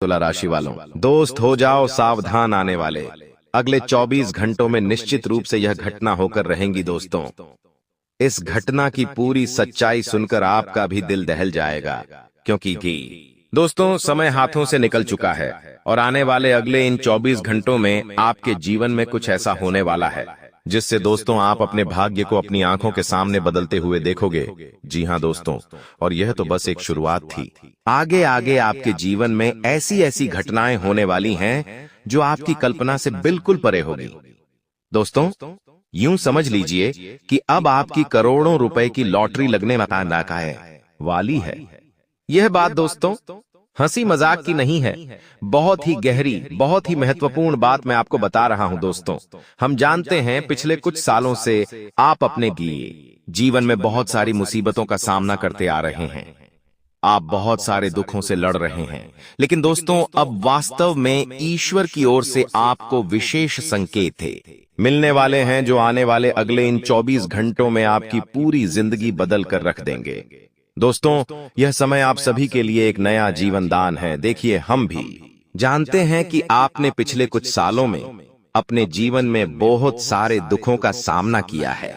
तुला राशि वालों, दोस्त हो जाओ सावधान आने वाले अगले 24 घंटों में निश्चित रूप से यह घटना होकर रहेंगी दोस्तों। इस घटना की पूरी सच्चाई सुनकर आपका भी दिल दहल जाएगा, क्योंकि दोस्तों समय हाथों से निकल चुका है और आने वाले अगले इन 24 घंटों में आपके जीवन में कुछ ऐसा होने वाला है जिससे दोस्तों आप अपने भाग्य को अपनी आंखों के सामने बदलते हुए देखोगे। जी हां दोस्तों, और यह तो बस एक शुरुआत थी। आगे आगे आपके जीवन में ऐसी ऐसी घटनाएं होने वाली हैं जो आपकी कल्पना से बिल्कुल परे होगी। दोस्तों यूं समझ लीजिए कि अब आपकी करोड़ों रुपए की लॉटरी लगने वाली है। यह बात दोस्तों हंसी मजाक की नहीं है, बहुत ही गहरी, बहुत ही महत्वपूर्ण बात मैं आपको बता रहा हूं दोस्तों। हम जानते हैं पिछले कुछ सालों से आप अपने जीवन में बहुत सारी मुसीबतों का सामना करते आ रहे हैं। आप बहुत सारे दुखों से लड़ रहे हैं, लेकिन दोस्तों अब वास्तव में ईश्वर की ओर से आपको विशेष संकेत मिलने वाले हैं जो आने वाले अगले इन 24 घंटों में आपकी पूरी जिंदगी बदल कर रख देंगे। दोस्तों यह समय आप सभी के लिए एक नया जीवन दान है। देखिए, हम भी जानते हैं कि आपने पिछले कुछ सालों में अपने जीवन में बहुत सारे दुखों का सामना किया है।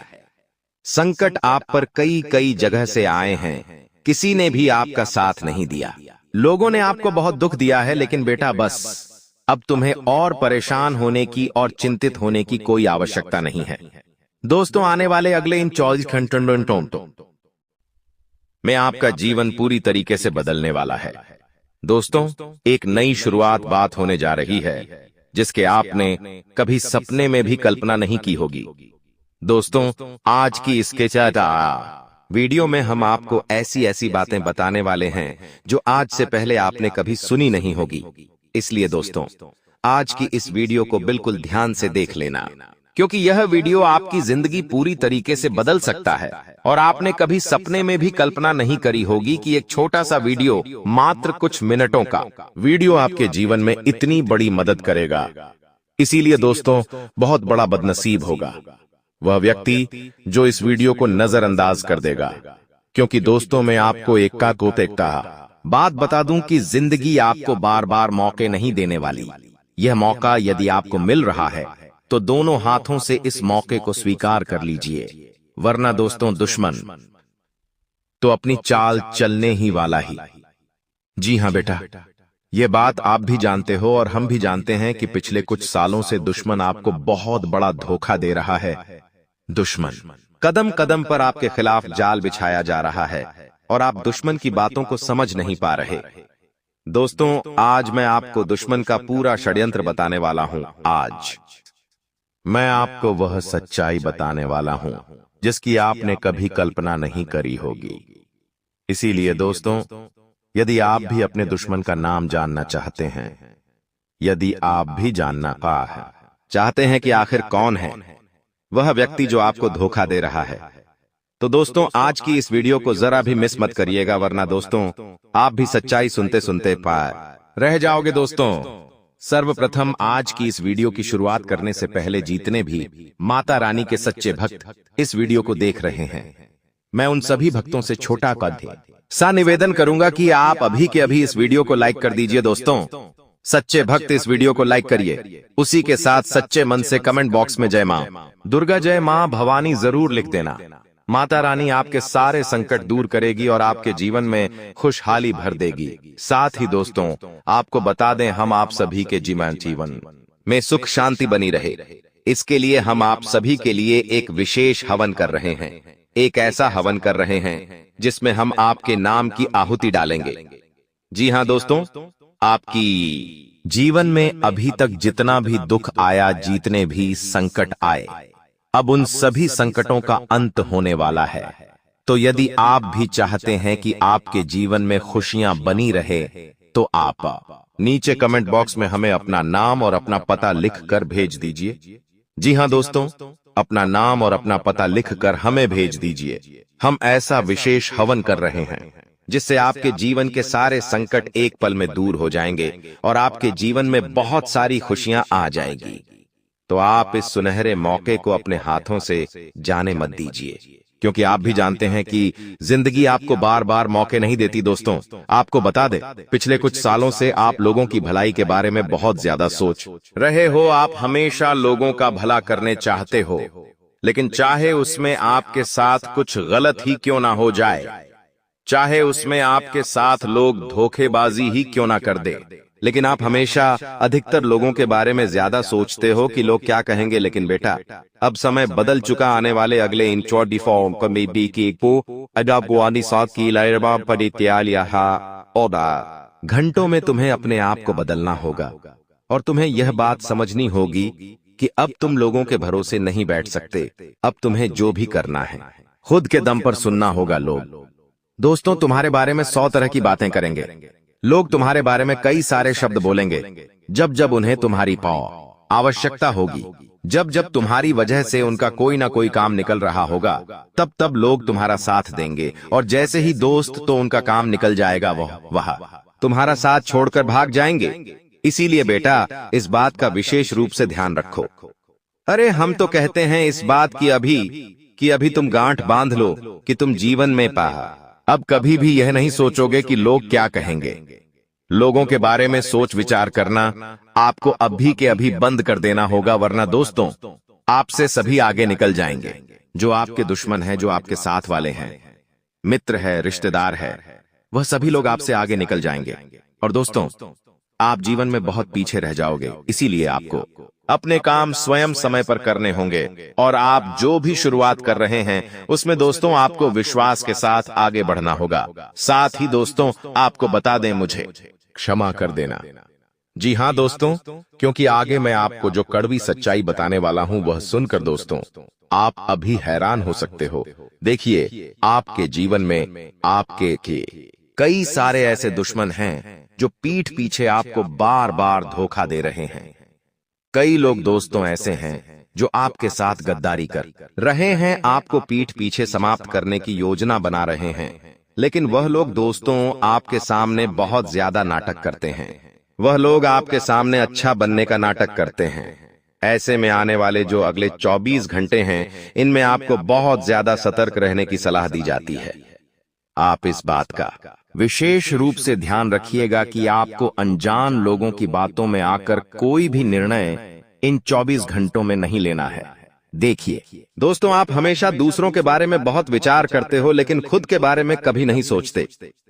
संकट आप पर कई कई जगह से आए हैं, किसी ने भी आपका साथ नहीं दिया। लोगों ने आपको बहुत दुख दिया है, लेकिन बेटा बस अब तुम्हें और परेशान होने की और चिंतित होने की कोई आवश्यकता नहीं है। दोस्तों आने वाले अगले इन 24 घंटों में आपका जीवन पूरी तरीके से बदलने वाला है। दोस्तों एक नई शुरुआत बात होने जा रही है जिसके आपने कभी सपने में भी कल्पना नहीं की होगी। दोस्तों आज की इसके वीडियो में हम आपको ऐसी ऐसी बातें बताने वाले हैं जो आज से पहले आपने कभी सुनी नहीं होगी। इसलिए दोस्तों आज की इस वीडियो को बिल्कुल ध्यान से देख लेना, क्योंकि यह वीडियो आपकी जिंदगी पूरी तरीके से बदल सकता है और आपने कभी सपने में भी कल्पना नहीं करी होगी कि एक छोटा सा वीडियो, मात्र कुछ मिनटों का वीडियो आपके जीवन में इतनी बड़ी मदद करेगा। इसीलिए दोस्तों बहुत बड़ा बदनसीब होगा वह व्यक्ति जो इस वीडियो को नजरअंदाज कर देगा, क्योंकि दोस्तों मैं आपको एक बात बता दूं कि जिंदगी आपको बार बार मौके नहीं देने वाली। यह मौका यदि आपको मिल रहा है तो दोनों हाथों से इस मौके को स्वीकार कर लीजिए, वरना दोस्तों दुश्मन तो अपनी चाल चलने ही वाला ही। जी हां बेटा, यह बात आप भी जानते हो और हम भी जानते हैं कि पिछले कुछ सालों से दुश्मन आपको बहुत बड़ा धोखा दे रहा है। दुश्मन कदम कदम पर आपके खिलाफ जाल बिछाया जा रहा है और आप दुश्मन की बातों को समझ नहीं पा रहे। दोस्तों आज मैं आपको दुश्मन का पूरा षड्यंत्र बताने वाला हूं। आज मैं आपको वह सच्चाई बताने वाला हूं जिसकी आपने कभी कल्पना नहीं करी होगी। इसीलिए दोस्तों यदि आप भी अपने दुश्मन का नाम जानना चाहते हैं, यदि आप भी जानना चाहते हैं कि आखिर कौन है वह व्यक्ति जो आपको धोखा दे रहा है, तो दोस्तों आज की इस वीडियो को जरा भी मिस मत करिएगा, वरना दोस्तों आप भी सच्चाई सुनते सुनते रह जाओगे। दोस्तों सर्वप्रथम आज की इस वीडियो की शुरुआत करने से पहले जितने भी माता रानी के सच्चे भक्त इस वीडियो को देख रहे हैं, मैं उन सभी भक्तों से छोटा सा निवेदन करूंगा कि आप अभी के अभी इस वीडियो को लाइक कर दीजिए। दोस्तों सच्चे भक्त इस वीडियो को लाइक करिए, उसी के साथ सच्चे मन से कमेंट बॉक्स में जय मां दुर्गा, जय मां भवानी जरूर लिख देना। माता रानी आपके सारे संकट दूर करेगी और आपके जीवन में खुशहाली भर देगी। साथ ही दोस्तों आपको बता दें, हम आप सभी के जीवन में सुख शांति बनी रहे, इसके लिए हम आप सभी के लिए एक विशेष हवन कर रहे हैं। एक ऐसा हवन कर रहे हैं जिसमें हम आपके नाम की आहुति डालेंगे। जी हां दोस्तों, आपकी जीवन में अभी तक जितना भी दुख आया, जितने भी संकट आए, अब उन सभी संकटों का अंत होने वाला है। तो यदि आप भी चाहते हैं कि आपके जीवन में खुशियां बनी रहे, तो आप नीचे कमेंट बॉक्स में हमें अपना नाम और अपना पता लिखकर भेज दीजिए। जी हां दोस्तों, अपना नाम और अपना पता लिखकर हमें भेज दीजिए। हम ऐसा विशेष हवन कर रहे हैं जिससे आपके जीवन के सारे संकट एक पल में दूर हो जाएंगे और आपके जीवन में बहुत सारी खुशियां आ जाएगी। तो आप इस सुनहरे मौके को अपने हाथों से जाने मत दीजिए, क्योंकि आप भी जानते हैं कि जिंदगी आपको बार बार मौके नहीं देती। दोस्तों, आपको बता दे, पिछले कुछ सालों से आप लोगों की भलाई के बारे में बहुत ज्यादा सोच रहे हो। आप हमेशा लोगों का भला करने चाहते हो, लेकिन चाहे उसमें आपके साथ कुछ गलत ही क्यों ना हो जाए, चाहे उसमें आपके साथ लोग धोखेबाजी ही क्यों ना कर दे, लेकिन आप हमेशा अधिकतर लोगों के बारे में ज्यादा सोचते हो कि लोग क्या कहेंगे। लेकिन बेटा, अब समय बदल चुका। आने वाले अगले इन 24 कमी की घंटों में तुम्हें अपने आप को बदलना होगा और तुम्हें यह बात समझनी होगी कि अब तुम लोगों के भरोसे नहीं बैठ सकते। अब तुम्हें जो भी करना है खुद के दम पर सुनना होगा। लोग दोस्तों तुम्हारे बारे में 100 तरह की बातें करेंगे। लोग तुम्हारे बारे में कई सारे शब्द बोलेंगे। जब जब उन्हें तुम्हारी आवश्यकता होगी, जब जब तुम्हारी वजह से उनका कोई ना कोई काम निकल रहा होगा, तब तब लोग तुम्हारा साथ देंगे। और जैसे ही दोस्त तो उनका काम निकल जाएगा, वह तुम्हारा साथ छोड़कर भाग जाएंगे। इसीलिए बेटा, इस बात का विशेष रूप से ध्यान रखो। अरे हम तो कहते हैं इस बात की अभी तुम गांठ बांध लो कि तुम जीवन में अब कभी भी यह नहीं सोचोगे कि लोग क्या कहेंगे। लोगों के बारे में सोच विचार करना आपको अभी के अभी बंद कर देना होगा, वरना दोस्तों आपसे सभी आगे निकल जाएंगे। जो आपके दुश्मन हैं, जो आपके साथ वाले हैं, मित्र है, रिश्तेदार है, वह सभी लोग आपसे आगे निकल जाएंगे। और दोस्तों, आप जीवन में बहुत पीछे रह जाओगे। इसीलिए आपको अपने काम स्वयं समय पर करने होंगे। और आप जो भी शुरुआत कर रहे हैं उसमें दोस्तों आपको विश्वास के साथ आगे बढ़ना होगा। साथ ही दोस्तों आपको बता दें, मुझे क्षमा कर देना। जी हाँ दोस्तों, क्योंकि आगे मैं आपको जो कड़वी सच्चाई बताने वाला हूं वह सुनकर दोस्तों आप अभी हैरान हो सकते हो। देखिए, आपके जीवन में आपके कई सारे ऐसे दुश्मन हैं जो पीठ पीछे आपको बार बार धोखा दे रहे हैं। कई लोग दोस्तों ऐसे हैं जो आपके साथ गद्दारी कर रहे हैं, आपको पीठ पीछे समाप्त करने की योजना बना रहे हैं। लेकिन वह लोग दोस्तों आपके सामने बहुत ज्यादा नाटक करते हैं। वह लोग आपके सामने अच्छा बनने का नाटक करते हैं। ऐसे में आने वाले जो अगले 24 घंटे हैं, इनमें आपको बहुत ज्यादा सतर्क रहने की सलाह दी जाती है। आप इस बात का विशेष रूप से ध्यान रखिएगा कि आपको अनजान लोगों की बातों में आकर कोई भी निर्णय इन 24 घंटों में नहीं लेना है। देखिए दोस्तों, आप हमेशा दूसरों के बारे में बहुत विचार करते हो, लेकिन खुद के बारे में कभी नहीं सोचते।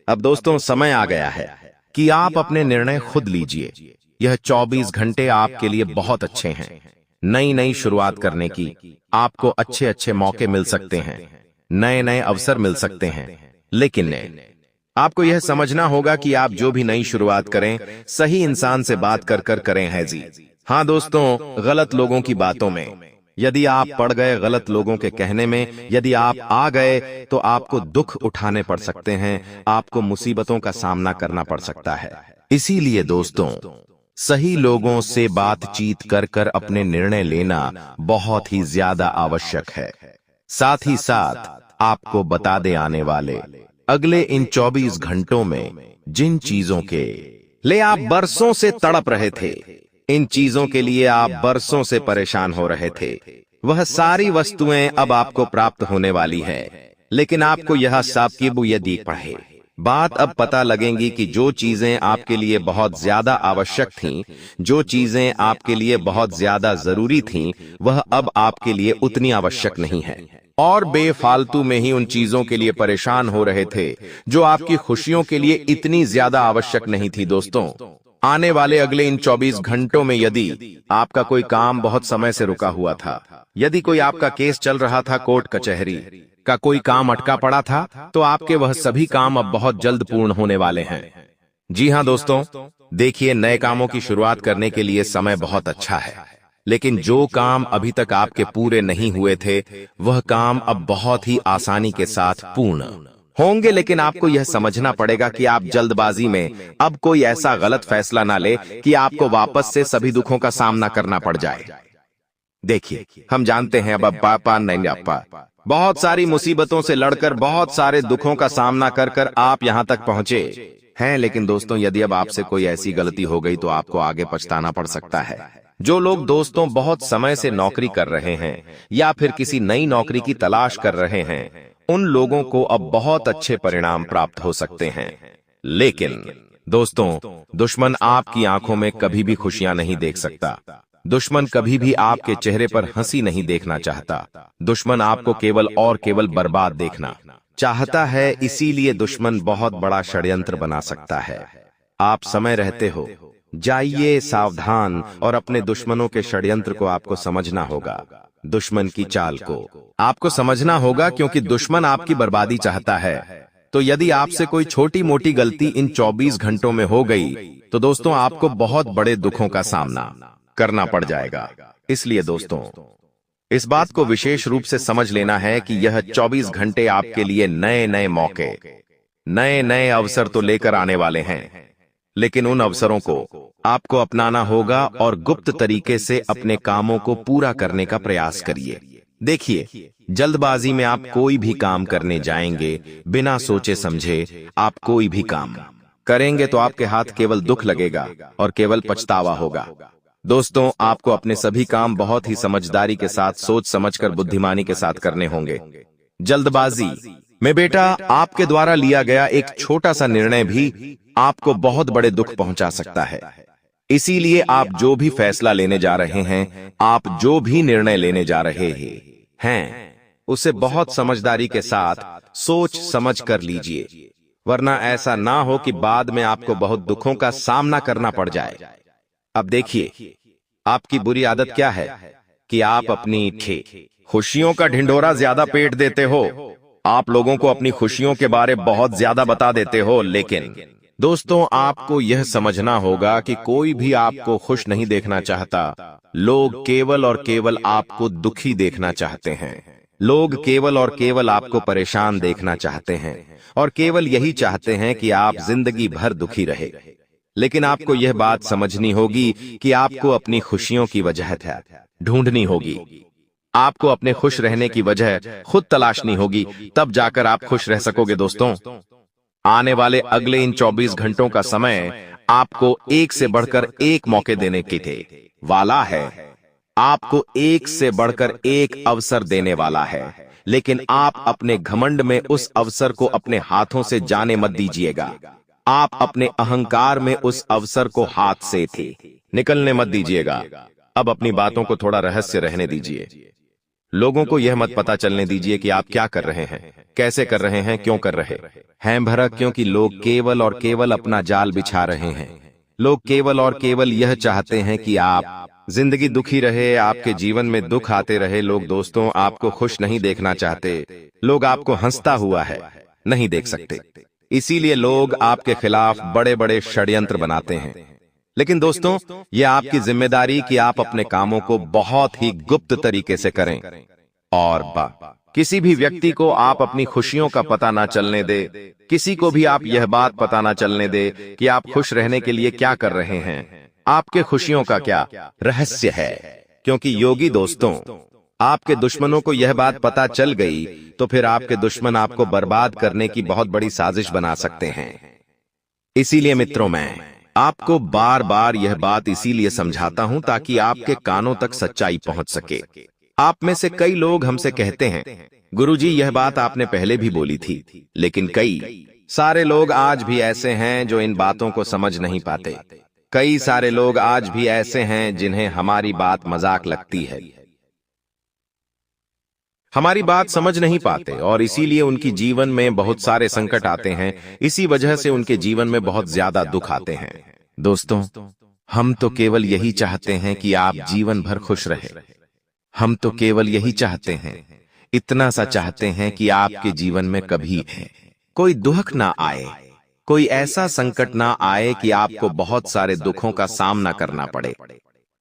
अब दोस्तों समय आ गया है कि आप अपने निर्णय खुद लीजिए। यह 24 घंटे आपके लिए बहुत अच्छे हैं। नई नई शुरुआत करने की आपको अच्छे अच्छे मौके मिल सकते हैं, नए नए अवसर मिल सकते हैं। लेकिन आपको यह समझना होगा कि आप जो भी नई शुरुआत करें, सही इंसान से बात कर कर करें है जी। हाँ दोस्तों, गलत लोगों की बातों में यदि आप पड़ गए, गलत लोगों के कहने में यदि आप आ गए, तो आपको दुख उठाने पड़ सकते हैं, आपको मुसीबतों का सामना करना पड़ सकता है। इसीलिए दोस्तों, सही लोगों से बातचीत कर कर अपने निर्णय लेना बहुत ही ज्यादा आवश्यक है। साथ ही साथ आपको बता दे, आने वाले अगले इन 24 घंटों में जिन चीजों के लिए आप बरसों से तड़प रहे थे, इन चीजों के लिए आप बरसों से परेशान हो रहे थे, वह सारी वस्तुएं अब आपको प्राप्त होने वाली है। लेकिन आपको यह साकिब यदि पढ़े बात अब पता लगेगी कि जो चीजें आपके लिए बहुत ज्यादा आवश्यक थीं, जो चीजें आपके लिए बहुत ज्यादा जरूरी थीं, वह अब आपके लिए उतनी आवश्यक नहीं है। और बेफालतू में ही उन चीजों के लिए परेशान हो रहे थे जो आपकी खुशियों के लिए इतनी ज्यादा आवश्यक नहीं थी। दोस्तों, आने वाले अगले इन 24 घंटों में यदि आपका कोई काम बहुत समय से रुका हुआ था, यदि कोई आपका केस चल रहा था, कोर्ट कचहरी का कोई काम अटका पड़ा था, तो आपके वह सभी काम अब बहुत जल्द पूर्ण होने वाले हैं। जी हाँ दोस्तों, देखिए, नए कामों की शुरुआत करने के लिए समय बहुत अच्छा है, लेकिन जो काम अभी तक आपके पूरे नहीं हुए थे, वह काम अब बहुत ही आसानी के साथ पूर्ण होंगे। लेकिन आपको यह समझना पड़ेगा कि आप जल्दबाजी में अब कोई ऐसा गलत फैसला ना ले कि आपको वापस से सभी दुखों का सामना करना पड़ जाए। देखिए, हम जानते हैं अब पापा नहीं आपा बहुत सारी मुसीबतों से लड़कर, बहुत सारे दुखों का सामना कर कर आप यहाँ तक पहुंचे हैं। लेकिन दोस्तों, यदि अब आपसे कोई ऐसी गलती हो गई तो आपको आगे पछताना पड़ सकता है। जो लोग दोस्तों बहुत समय से नौकरी कर रहे हैं या फिर किसी नई नौकरी की तलाश कर रहे हैं, उन लोगों को अब बहुत अच्छे परिणाम प्राप्त हो सकते हैं। लेकिन दोस्तों, दुश्मन आपकी आंखों में कभी भी खुशियां नहीं देख सकता। दुश्मन कभी भी आपके चेहरे पर हंसी नहीं देखना चाहता। दुश्मन आपको केवल और केवल बर्बाद देखना चाहता है। इसीलिए दुश्मन बहुत बड़ा षड्यंत्र बना सकता है। आप समय रहते हो, जाइए सावधान, और अपने दुश्मनों के षड्यंत्र को आपको समझना होगा। दुश्मन की चाल को आपको समझना होगा, क्योंकि दुश्मन आपकी बर्बादी चाहता है। तो यदि आपसे कोई छोटी मोटी गलती इन 24 घंटों में हो गई, तो दोस्तों आपको बहुत बड़े दुखों का सामना करना पड़ जाएगा। इसलिए दोस्तों, इस बात को विशेष रूप से समझ लेना है कि यह 24 घंटे आपके लिए नए नए मौके, नए नए अवसर तो लेकर आने वाले हैं। लेकिन उन अवसरों को आपको अपनाना होगा और गुप्त तरीके से अपने कामों को पूरा करने का प्रयास करिए। देखिए, जल्दबाजी में आप कोई भी काम करने जाएंगे, बिना सोचे समझे आप कोई भी काम करेंगे तो आपके हाथ केवल दुख लगेगा और केवल पछतावा होगा। दोस्तों, आपको अपने सभी काम बहुत ही समझदारी के साथ, सोच समझकर, बुद्धिमानी के साथ करने होंगे। जल्दबाजी में बेटा आपके द्वारा लिया गया एक छोटा सा निर्णय भी आपको बहुत बड़े दुख पहुंचा सकता है। इसीलिए आप जो भी फैसला लेने जा रहे हैं, आप जो भी निर्णय लेने जा रहे हैं, उसे बहुत समझदारी के साथ सोच समझ कर लीजिए, वरना ऐसा ना हो कि बाद में आपको बहुत दुखों का सामना करना पड़ जाए। अब देखिए, आपकी बुरी आदत क्या है कि आप अपनी खुशियों का ढिंढोरा ज्यादा पेट देते हो। आप लोगों को अपनी खुशियों के बारे बहुत ज्यादा बता देते हो। लेकिन दोस्तों, आपको यह समझना होगा कि कोई भी आपको खुश नहीं देखना चाहता। लोग केवल और केवल आपको दुखी देखना चाहते हैं। लोग केवल और केवल आपको परेशान देखना चाहते हैं, और केवल यही चाहते हैं कि आप जिंदगी भर दुखी रहे। लेकिन आपको यह बात समझनी होगी कि आपको अपनी खुशियों की वजह ढूंढनी होगी। आपको अपने खुश रहने की वजह खुद तलाशनी होगी, तब जाकर आप खुश रह सकोगे। दोस्तों, आने वाले अगले इन 24 घंटों का समय आपको एक से बढ़कर एक मौके देने के वाला है। आपको एक से बढ़कर एक अवसर देने वाला है। लेकिन आप अपने घमंड में उस अवसर को अपने हाथों से जाने मत दीजिएगा। आप अपने अहंकार में उस अवसर को हाथ से निकलने मत दीजिएगा। अब अपनी बातों को थोड़ा रहस्य रहने दीजिए। लोगों को यह मत पता चलने दीजिए कि आप क्या कर रहे हैं, कैसे कर रहे हैं, क्यों कर रहे हैं भरक, क्योंकि लोग केवल और केवल अपना जाल बिछा रहे हैं। लोग केवल और केवल यह चाहते हैं कि आप जिंदगी दुखी रहे, आपके जीवन में दुख आते रहे। लोग दोस्तों आपको खुश नहीं देखना चाहते। लोग आपको हंसता हुआ है नहीं देख सकते। इसीलिए लोग आपके खिलाफ बड़े बड़े षड्यंत्र बनाते हैं। लेकिन दोस्तों, यह आपकी जिम्मेदारी कि आप अपने कामों को बहुत ही गुप्त तरीके से करें, और किसी भी व्यक्ति को आप अपनी खुशियों का पता ना चलने दे। किसी को भी आप यह बात पता ना चलने दे कि आप खुश रहने के लिए क्या कर रहे हैं, आपके खुशियों का क्या रहस्य है। क्योंकि योगी दोस्तों, आपके दुश्मनों को यह बात पता चल गई तो फिर आपके दुश्मन आपको बर्बाद करने की बहुत बड़ी साजिश बना सकते हैं। इसीलिए मित्रों, मैं आपको बार बार यह बात इसीलिए समझाता हूं ताकि आपके कानों तक सच्चाई पहुंच सके। आप में से कई लोग हमसे कहते हैं, गुरुजी यह बात आपने पहले भी बोली थी। लेकिन कई सारे लोग आज भी ऐसे हैं जो इन बातों को समझ नहीं पाते। कई सारे लोग आज भी ऐसे हैं जिन्हें हमारी बात मजाक लगती है, हमारी बात समझ नहीं पाते, और इसीलिए उनकी जीवन में बहुत सारे संकट आते हैं। इसी वजह से उनके जीवन में बहुत ज्यादा दुख आते हैं। दोस्तों, हम तो केवल यही चाहते हैं कि आप जीवन भर खुश रहे। हम तो केवल यही चाहते हैं, इतना सा चाहते हैं कि आपके जीवन में कभी कोई दुख ना आए, कोई ऐसा संकट ना आए कि आपको बहुत सारे दुखों का सामना करना पड़े।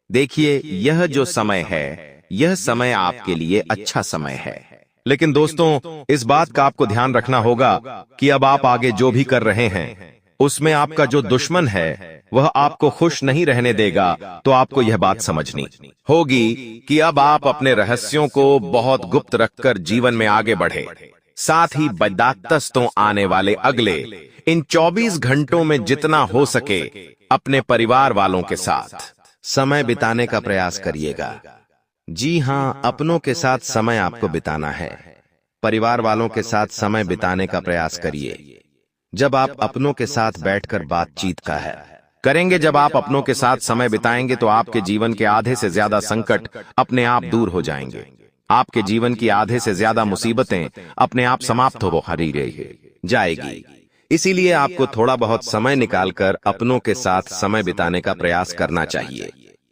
देखिए, यह जो समय है, यह समय आपके लिए अच्छा समय है। लेकिन दोस्तों, इस बात का आपको ध्यान रखना होगा कि अब आप आगे जो भी कर रहे हैं, उसमें आपका जो दुश्मन है वह आपको खुश नहीं रहने देगा। तो आपको यह बात समझनी होगी कि अब आप अपने रहस्यों को बहुत गुप्त रखकर जीवन में आगे बढ़े। साथ ही बदातस्तों आने वाले अगले इन 24 घंटों में जितना हो सके अपने परिवार वालों के साथ समय बिताने का प्रयास करिएगा। जी हाँ, अपनों के साथ समय आपको बिताना है। परिवार वालों के साथ समय बिताने का प्रयास करिए। जब आप अपनों के साथ बैठकर बातचीत करेंगे, जब आप अपनों के साथ समय बिताएंगे तो आपके जीवन के आधे से ज्यादा संकट अपने आप दूर हो जाएंगे। आपके जीवन की आधे से ज्यादा मुसीबतें अपने आप समाप्त हो जाएगी। इसीलिए आपको थोड़ा बहुत समय निकालकर अपनों के साथ समय बिताने का प्रयास करना चाहिए।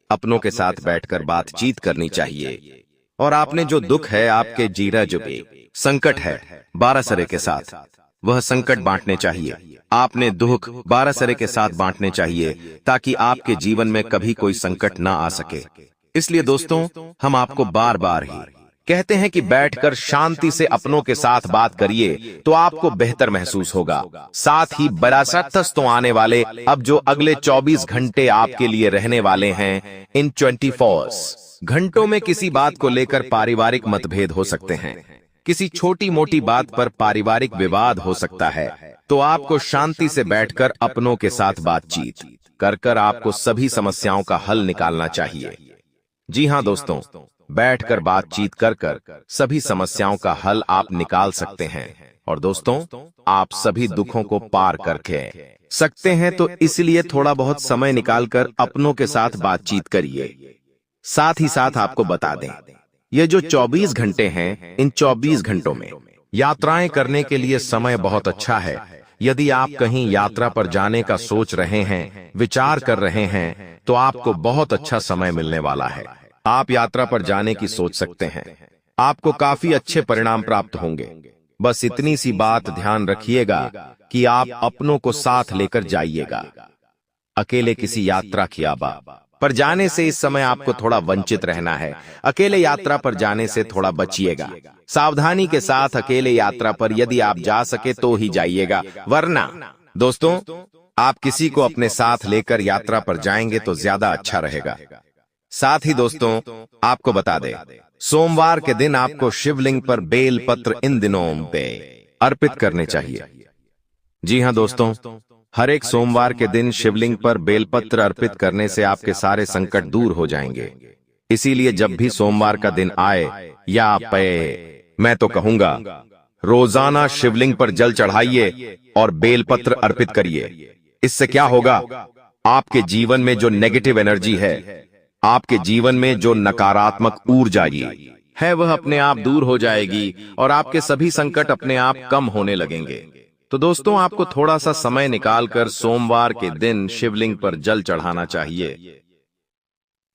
अपनों के साथ बैठकर बातचीत करनी चाहिए। और आपने जो दुख है, आपके जीरा जो भी संकट है 12 सरे के साथ, वह संकट बांटने चाहिए। आपने दुख 12 सरे के साथ बांटने चाहिए ताकि आपके जीवन में कभी कोई संकट ना आ सके। इसलिए दोस्तों, हम आपको बार बार ही कहते हैं कि बैठकर शांति से अपनों के साथ बात करिए तो आपको बेहतर महसूस होगा। साथ ही बरासतस तो आने वाले, अब जो अगले 24 घंटे आपके लिए रहने वाले हैं, इन 24 घंटों में किसी बात को लेकर पारिवारिक मतभेद हो सकते हैं। किसी छोटी मोटी बात पर पारिवारिक विवाद हो सकता है। तो आपको शांति से बैठकर अपनों के साथ बातचीत कर आपको सभी समस्याओं का हल निकालना चाहिए। जी हाँ दोस्तों, बैठकर बातचीत कर सभी समस्याओं का हल आप निकाल सकते हैं। और दोस्तों, आप सभी दुखों को पार करके सकते हैं। तो इसलिए थोड़ा बहुत समय निकालकर अपनों के साथ बातचीत करिए। साथ ही साथ आपको बता दें, ये जो 24 घंटे हैं, इन 24 घंटों में यात्राएं करने के लिए समय बहुत अच्छा है। यदि आप कहीं यात्रा पर जाने का सोच रहे हैं, विचार कर रहे हैं, तो आपको बहुत अच्छा समय मिलने वाला है। आप यात्रा पर जाने की सोच सकते हैं। आपको काफी अच्छे परिणाम प्राप्त होंगे। बस इतनी सी बात ध्यान रखिएगा कि आप अपनों को साथ लेकर जाइएगा। अकेले किसी यात्रा की पर जाने से इस समय आपको थोड़ा वंचित रहना है। अकेले यात्रा पर जाने से थोड़ा बचिएगा। सावधानी के साथ अकेले यात्रा पर यदि आप जा सके तो ही जाइएगा, वरना दोस्तों, आप किसी को अपने साथ लेकर यात्रा पर जाएंगे तो ज्यादा अच्छा रहेगा। साथ ही दोस्तों, आपको बता दें, सोमवार के दिन आपको शिवलिंग पर बेल पत्र इन दिनों पे अर्पित करने चाहिए। जी हाँ दोस्तों, हर एक सोमवार के दिन शिवलिंग पर बेलपत्र अर्पित करने से आपके सारे संकट दूर हो जाएंगे। इसीलिए जब भी सोमवार का दिन आए या मैं तो कहूंगा, रोजाना शिवलिंग पर जल चढ़ाइए और बेलपत्र अर्पित करिए। इससे क्या होगा, आपके जीवन में जो नेगेटिव एनर्जी है, आपके जीवन में जो नकारात्मक ऊर्जा है, वह अपने आप दूर हो जाएगी और आपके सभी संकट अपने आप कम होने लगेंगे। तो दोस्तों, आपको थोड़ा सा समय निकालकर सोमवार के दिन शिवलिंग पर जल चढ़ाना चाहिए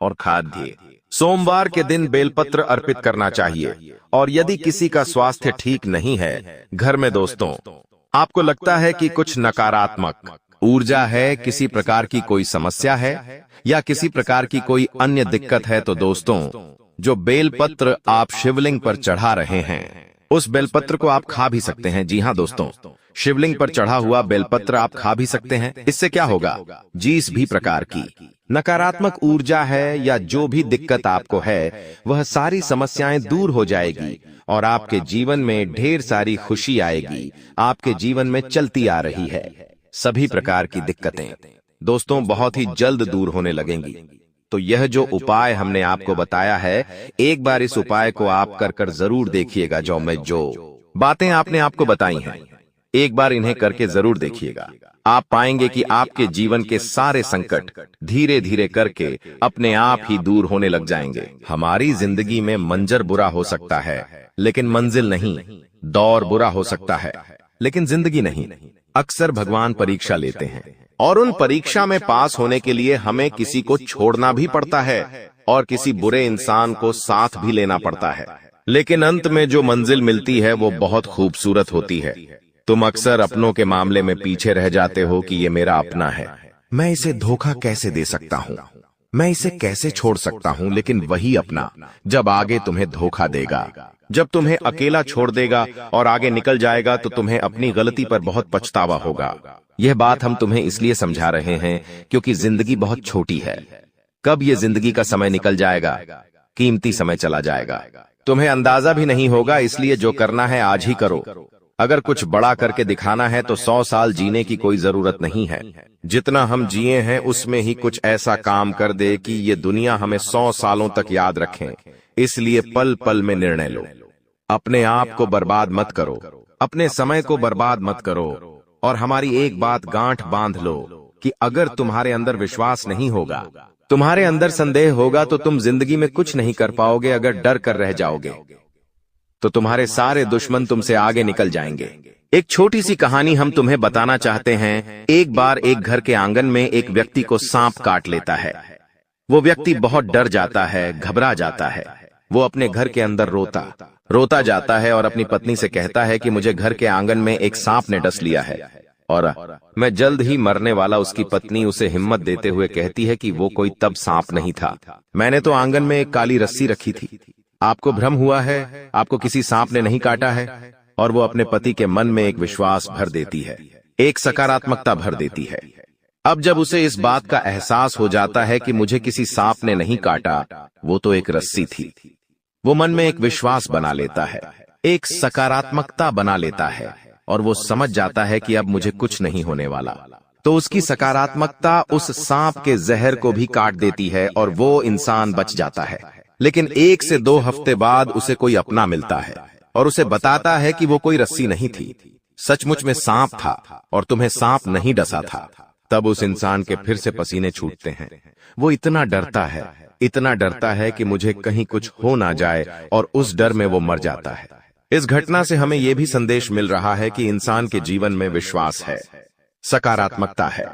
और खाद्य सोमवार के दिन बेलपत्र अर्पित करना चाहिए। और यदि किसी का स्वास्थ्य ठीक नहीं है घर में दोस्तों, आपको लगता है कि कुछ नकारात्मक ऊर्जा है, किसी प्रकार की कोई समस्या है या किसी प्रकार की कोई अन्य दिक्कत है, तो दोस्तों, जो बेलपत्र आप शिवलिंग पर चढ़ा रहे हैं, उस बेलपत्र को आप खा भी सकते हैं। जी हाँ दोस्तों, शिवलिंग पर चढ़ा हुआ बेलपत्र आप खा भी सकते हैं। इससे क्या होगा, जिस भी प्रकार की नकारात्मक ऊर्जा है या जो भी दिक्कत आपको है, वह सारी समस्याएं दूर हो जाएगी और आपके जीवन में ढेर सारी खुशी आएगी। आपके जीवन में चलती आ रही है सभी प्रकार की दिक्कतें दोस्तों बहुत ही जल्द दूर होने लगेंगी। तो यह जो उपाय हमने आपको बताया है, एक बार इस उपाय को आप कर जरूर देखिएगा। जो बातें आपने आपको बताई हैं, एक बार इन्हें करके जरूर देखिएगा। आप पाएंगे कि आपके जीवन के सारे संकट धीरे धीरे करके अपने आप ही दूर होने लग जाएंगे। हमारी जिंदगी में मंजर बुरा हो सकता है, लेकिन मंजिल नहीं। दौर बुरा हो सकता है, लेकिन जिंदगी नहीं। अक्सर भगवान परीक्षा लेते हैं और उन परीक्षा में पास होने के लिए हमें किसी को छोड़ना भी पड़ता है और किसी बुरे इंसान को साथ भी लेना पड़ता है, लेकिन अंत में जो मंजिल मिलती है वो बहुत खूबसूरत होती है। तुम अक्सर अपनों के मामले में पीछे रह जाते हो कि ये मेरा अपना है, मैं इसे धोखा कैसे दे सकता हूँ, मैं इसे कैसे छोड़ सकता हूँ। लेकिन वही अपना जब आगे तुम्हें धोखा देगा, जब तुम्हें अकेला छोड़ देगा और आगे निकल जाएगा, तो तुम्हें अपनी गलती पर बहुत पछतावा होगा। यह बात हम तुम्हें इसलिए समझा रहे हैं क्योंकि जिंदगी बहुत छोटी है। कब ये जिंदगी का समय निकल जाएगा, कीमती समय चला जाएगा, तुम्हें अंदाजा भी नहीं होगा। इसलिए जो करना है आज ही करो, अगर कुछ बड़ा करके दिखाना है तो 100 साल जीने की कोई जरूरत नहीं है। जितना हम जिए हैं उसमें ही कुछ ऐसा काम कर दे कि ये दुनिया हमें 100 सालों तक याद रखें। इसलिए पल पल में निर्णय लो। अपने आप को बर्बाद मत करो, अपने समय को बर्बाद मत करो। और हमारी एक बात गांठ बांध लो कि अगर तुम्हारे अंदर विश्वास नहीं होगा, तुम्हारे अंदर संदेह होगा, तो तुम जिंदगी में कुछ नहीं कर पाओगे। अगर डर कर रह जाओगे तो तुम्हारे सारे दुश्मन तुमसे आगे निकल जाएंगे। एक छोटी सी कहानी हम तुम्हें बताना चाहते हैं। एक बार एक घर के आंगन में एक व्यक्ति को सांप काट लेता है। वो व्यक्ति बहुत डर जाता है, घबरा जाता है। वो अपने घर के अंदर रोता जाता है और अपनी पत्नी से कहता है कि मुझे घर के आंगन में एक सांप ने डस लिया है और मैं जल्द ही मरने वाला। उसकी पत्नी उसे हिम्मत देते हुए कहती है कि वो कोई तब सांप नहीं था, मैंने तो आंगन में एक काली रस्सी रखी थी। आपको भ्रम हुआ है, आपको किसी सांप ने नहीं काटा है। और वो अपने पति के मन में एक विश्वास भर देती है, एक सकारात्मकता भर देती है। अब जब उसे इस बात का एहसास हो जाता है कि मुझे किसी सांप ने नहीं काटा, वो तो एक रस्सी थी, वो मन में एक विश्वास बना लेता है, एक सकारात्मकता बना लेता है और वो समझ जाता है कि अब मुझे कुछ नहीं होने वाला। तो उसकी सकारात्मकता उस सांप के जहर को भी काट देती है और वो इंसान बच जाता है। लेकिन 1 से 2 हफ्ते बाद उसे कोई अपना मिलता है और उसे बताता है कि वो कोई रस्सी नहीं थी, सचमुच में सांप था और तुम्हें सांप नहीं डसा था। तब उस इंसान के फिर से पसीने छूटते हैं। वो इतना डरता है कि मुझे कहीं कुछ हो ना जाए और उस डर में वो मर जाता है। इस घटना से हमें यह भी संदेश मिल रहा है कि इंसान के जीवन में विश्वास है, सकारात्मकता है।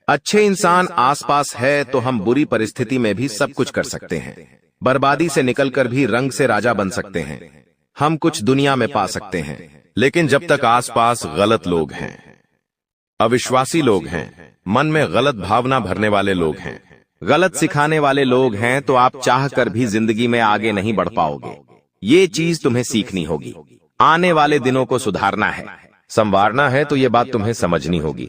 अच्छे इंसान आसपास है तो हम बुरी परिस्थिति में भी सब कुछ कर सकते हैं। बर्बादी से निकलकर भी रंग से राजा बन सकते हैं। हम कुछ दुनिया में पा सकते हैं। लेकिन जब तक आसपास गलत लोग हैं, अविश्वासी लोग हैं, मन में गलत भावना भरने वाले लोग हैं, गलत सिखाने वाले लोग हैं, तो आप चाहकर भी जिंदगी में आगे नहीं बढ़ पाओगे। ये चीज तुम्हें सीखनी होगी। आने वाले दिनों को सुधारना है, संवारना है, तो ये बात तुम्हें समझनी होगी।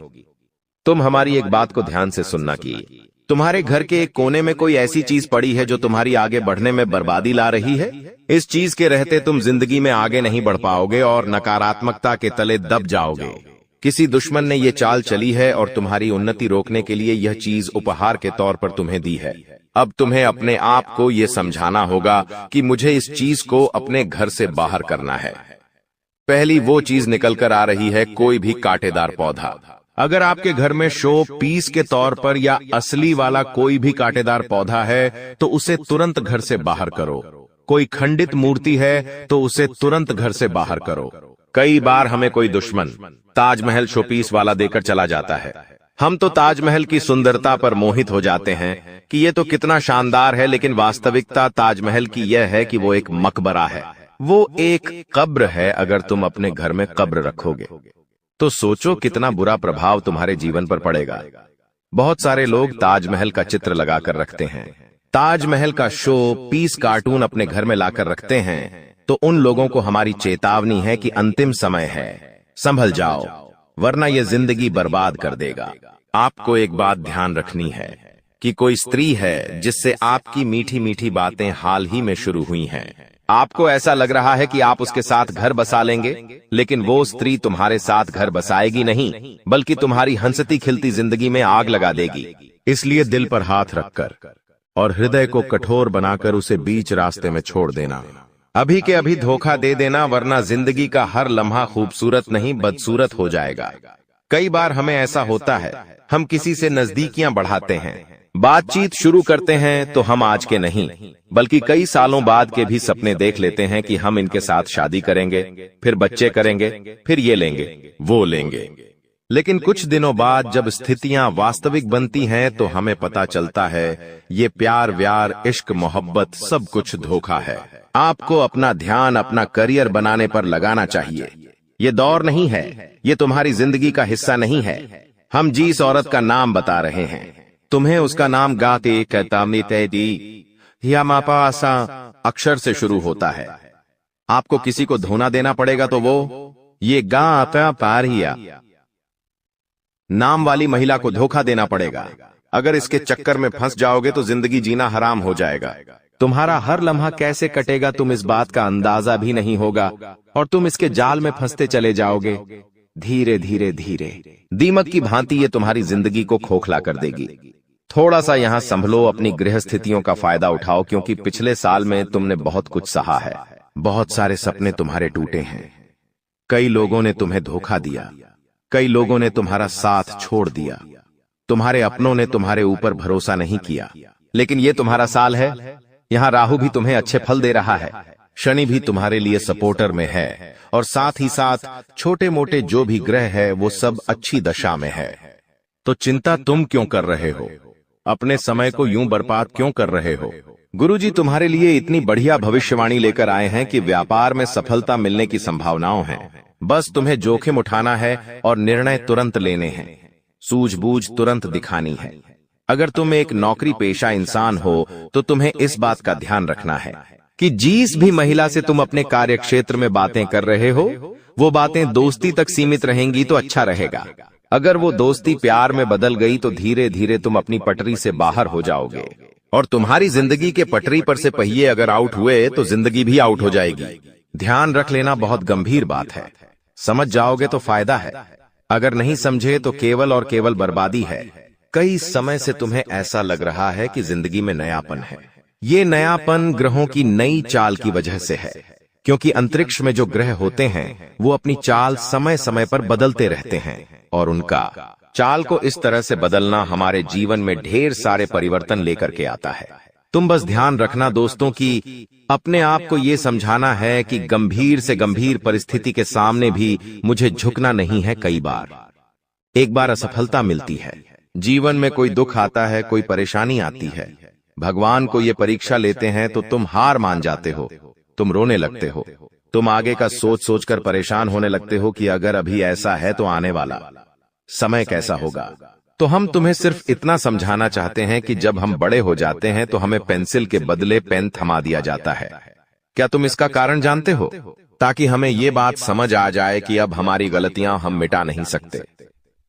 तुम हमारी एक बात को ध्यान से सुनना कि तुम्हारे घर के एक कोने में कोई ऐसी चीज पड़ी है जो तुम्हारी आगे बढ़ने में बर्बादी ला रही है। इस चीज के रहते तुम जिंदगी में आगे नहीं बढ़ पाओगे और नकारात्मकता के तले दब जाओगे। किसी दुश्मन ने यह चाल चली है और तुम्हारी उन्नति रोकने के लिए यह चीज उपहार के तौर पर तुम्हें दी है। अब तुम्हें अपने आप को यह समझाना होगा कि मुझे इस चीज को अपने घर से बाहर करना है। पहली वो चीज निकल कर आ रही है, कोई भी कांटेदार पौधा। अगर आपके घर में शो पीस के तौर पर या असली वाला कोई भी कांटेदार पौधा है तो उसे तुरंत घर से बाहर करो। कोई खंडित मूर्ति है तो उसे तुरंत घर से बाहर करो। कई बार हमें कोई दुश्मन ताजमहल शोपीस वाला देकर चला जाता है। हम तो ताजमहल की सुंदरता पर मोहित हो जाते हैं कि ये तो कितना शानदार है, लेकिन वास्तविकता ताजमहल की यह है कि वो एक मकबरा है, वो एक कब्र है। अगर तुम अपने घर में कब्र रखोगे तो सोचो कितना बुरा प्रभाव तुम्हारे जीवन पर पड़ेगा। बहुत सारे लोग ताजमहल का चित्र लगाकर रखते हैं, ताजमहल का शो पीस कार्टून अपने घर में लाकर रखते हैं। तो उन लोगों को हमारी चेतावनी है कि अंतिम समय है, संभल जाओ, वरना यह जिंदगी बर्बाद कर देगा। आपको एक बात ध्यान रखनी है कि कोई स्त्री है जिससे आपकी मीठी मीठी बातें हाल ही में शुरू हुई हैं। आपको ऐसा लग रहा है कि आप उसके साथ घर बसा लेंगे, लेकिन वो स्त्री तुम्हारे साथ घर बसाएगी नहीं, बल्कि तुम्हारी हंसती खिलती जिंदगी में आग लगा देगी। इसलिए दिल पर हाथ रखकर और हृदय को कठोर बनाकर उसे बीच रास्ते में छोड़ देना। अभी के अभी धोखा दे देना, वरना जिंदगी का हर लम्हा खूबसूरत नहीं बदसूरत हो जाएगा। कई बार हमें ऐसा होता है, हम किसी से नजदीकियां बढ़ाते हैं, बातचीत शुरू करते हैं तो हम आज के नहीं बल्कि कई सालों बाद के भी सपने देख लेते हैं कि हम इनके साथ शादी करेंगे, फिर बच्चे करेंगे, फिर ये लेंगे वो लेंगे। लेकिन कुछ दिनों बाद जब स्थितियां वास्तविक बनती हैं तो हमें पता चलता है ये प्यार व्यार इश्क मोहब्बत सब कुछ धोखा है। आपको अपना ध्यान अपना करियर बनाने पर लगाना चाहिए। ये दौर नहीं है, ये तुम्हारी जिंदगी का हिस्सा नहीं है। हम जिस औरत का नाम बता रहे हैं, तुम्हें उसका नाम गाते कहतामी तैदी या मापासा अक्षर से शुरू होता है। आपको किसी को धोना देना पड़ेगा तो वो ये गा आता पारिया नाम वाली महिला को धोखा देना पड़ेगा। अगर इसके चक्कर में फंस जाओगे तो जिंदगी जीना हराम हो जाएगा। तुम्हारा हर लम्हा कैसे कटेगा तुम इस बात का अंदाजा भी नहीं होगा और तुम इसके जाल में फंसते चले जाओगे। धीरे धीरे धीरे दीमक की भांति ये तुम्हारी जिंदगी को खोखला कर देगी। थोड़ा सा यहाँ संभलो, अपनी गृह स्थितियों का फायदा उठाओ, क्योंकि पिछले साल में तुमने बहुत कुछ सहा है। बहुत सारे सपने तुम्हारे टूटे हैं। कई लोगों ने तुम्हें धोखा दिया, कई लोगों ने तुम्हारा साथ छोड़ दिया, तुम्हारे अपनों ने तुम्हारे ऊपर भरोसा नहीं किया। लेकिन ये तुम्हारा साल है। यहाँ राहु भी तुम्हें अच्छे फल दे रहा है, शनि भी तुम्हारे लिए सपोर्टर में है और साथ ही साथ छोटे मोटे जो भी ग्रह है वो सब अच्छी दशा में है। तो चिंता तुम क्यों कर रहे हो? अपने समय को यूं बर्बाद क्यों कर रहे हो? गुरुजी तुम्हारे लिए इतनी बढ़िया भविष्यवाणी लेकर आए हैं कि व्यापार में सफलता मिलने की संभावनाओं हैं। बस तुम्हें जोखिम उठाना है और निर्णय तुरंत लेने हैं, सूझबूझ तुरंत दिखानी है। अगर तुम एक नौकरी पेशा इंसान हो तो तुम्हें इस बात का ध्यान रखना है कि जिस भी महिला से तुम अपने कार्य क्षेत्र में बातें कर रहे हो वो बातें दोस्ती तक सीमित रहेंगी तो अच्छा रहेगा। अगर वो दोस्ती प्यार में बदल गई तो धीरे धीरे तुम अपनी पटरी से बाहर हो जाओगे और तुम्हारी जिंदगी के पटरी पर से पहिए अगर आउट हुए तो जिंदगी भी आउट हो जाएगी। ध्यान रख लेना बहुत गंभीर बात है। समझ जाओगे तो फायदा है, अगर नहीं समझे तो केवल और केवल बर्बादी है। कई समय से तुम्हें ऐसा लग रहा है कि जिंदगी में नयापन है। ये नयापन ग्रहों की नई चाल की वजह से है, क्योंकि अंतरिक्ष में जो ग्रह होते हैं वो अपनी चाल समय समय पर बदलते रहते हैं और उनका चाल को इस तरह से बदलना हमारे जीवन में ढेर सारे परिवर्तन लेकर के आता है। तुम बस ध्यान रखना दोस्तों कि अपने आप को ये समझाना है कि गंभीर से गंभीर परिस्थिति के सामने भी मुझे झुकना नहीं है। कई बार एक बार असफलता मिलती है, जीवन में कोई दुख आता है, कोई परेशानी आती है, भगवान को ये परीक्षा लेते हैं तो तुम हार मान जाते हो, तुम रोने लगते हो, तुम आगे का सोच सोचकर परेशान होने लगते हो कि अगर अभी ऐसा है तो आने वाला समय कैसा होगा। तो हम तुम्हें सिर्फ इतना समझाना चाहते हैं कि जब हम बड़े हो जाते हैं तो हमें पेंसिल के बदले पेन थमा दिया जाता है। क्या तुम इसका कारण जानते हो? ताकि हमें ये बात समझ आ जाए कि अब हमारी गलतियां हम मिटा नहीं सकते।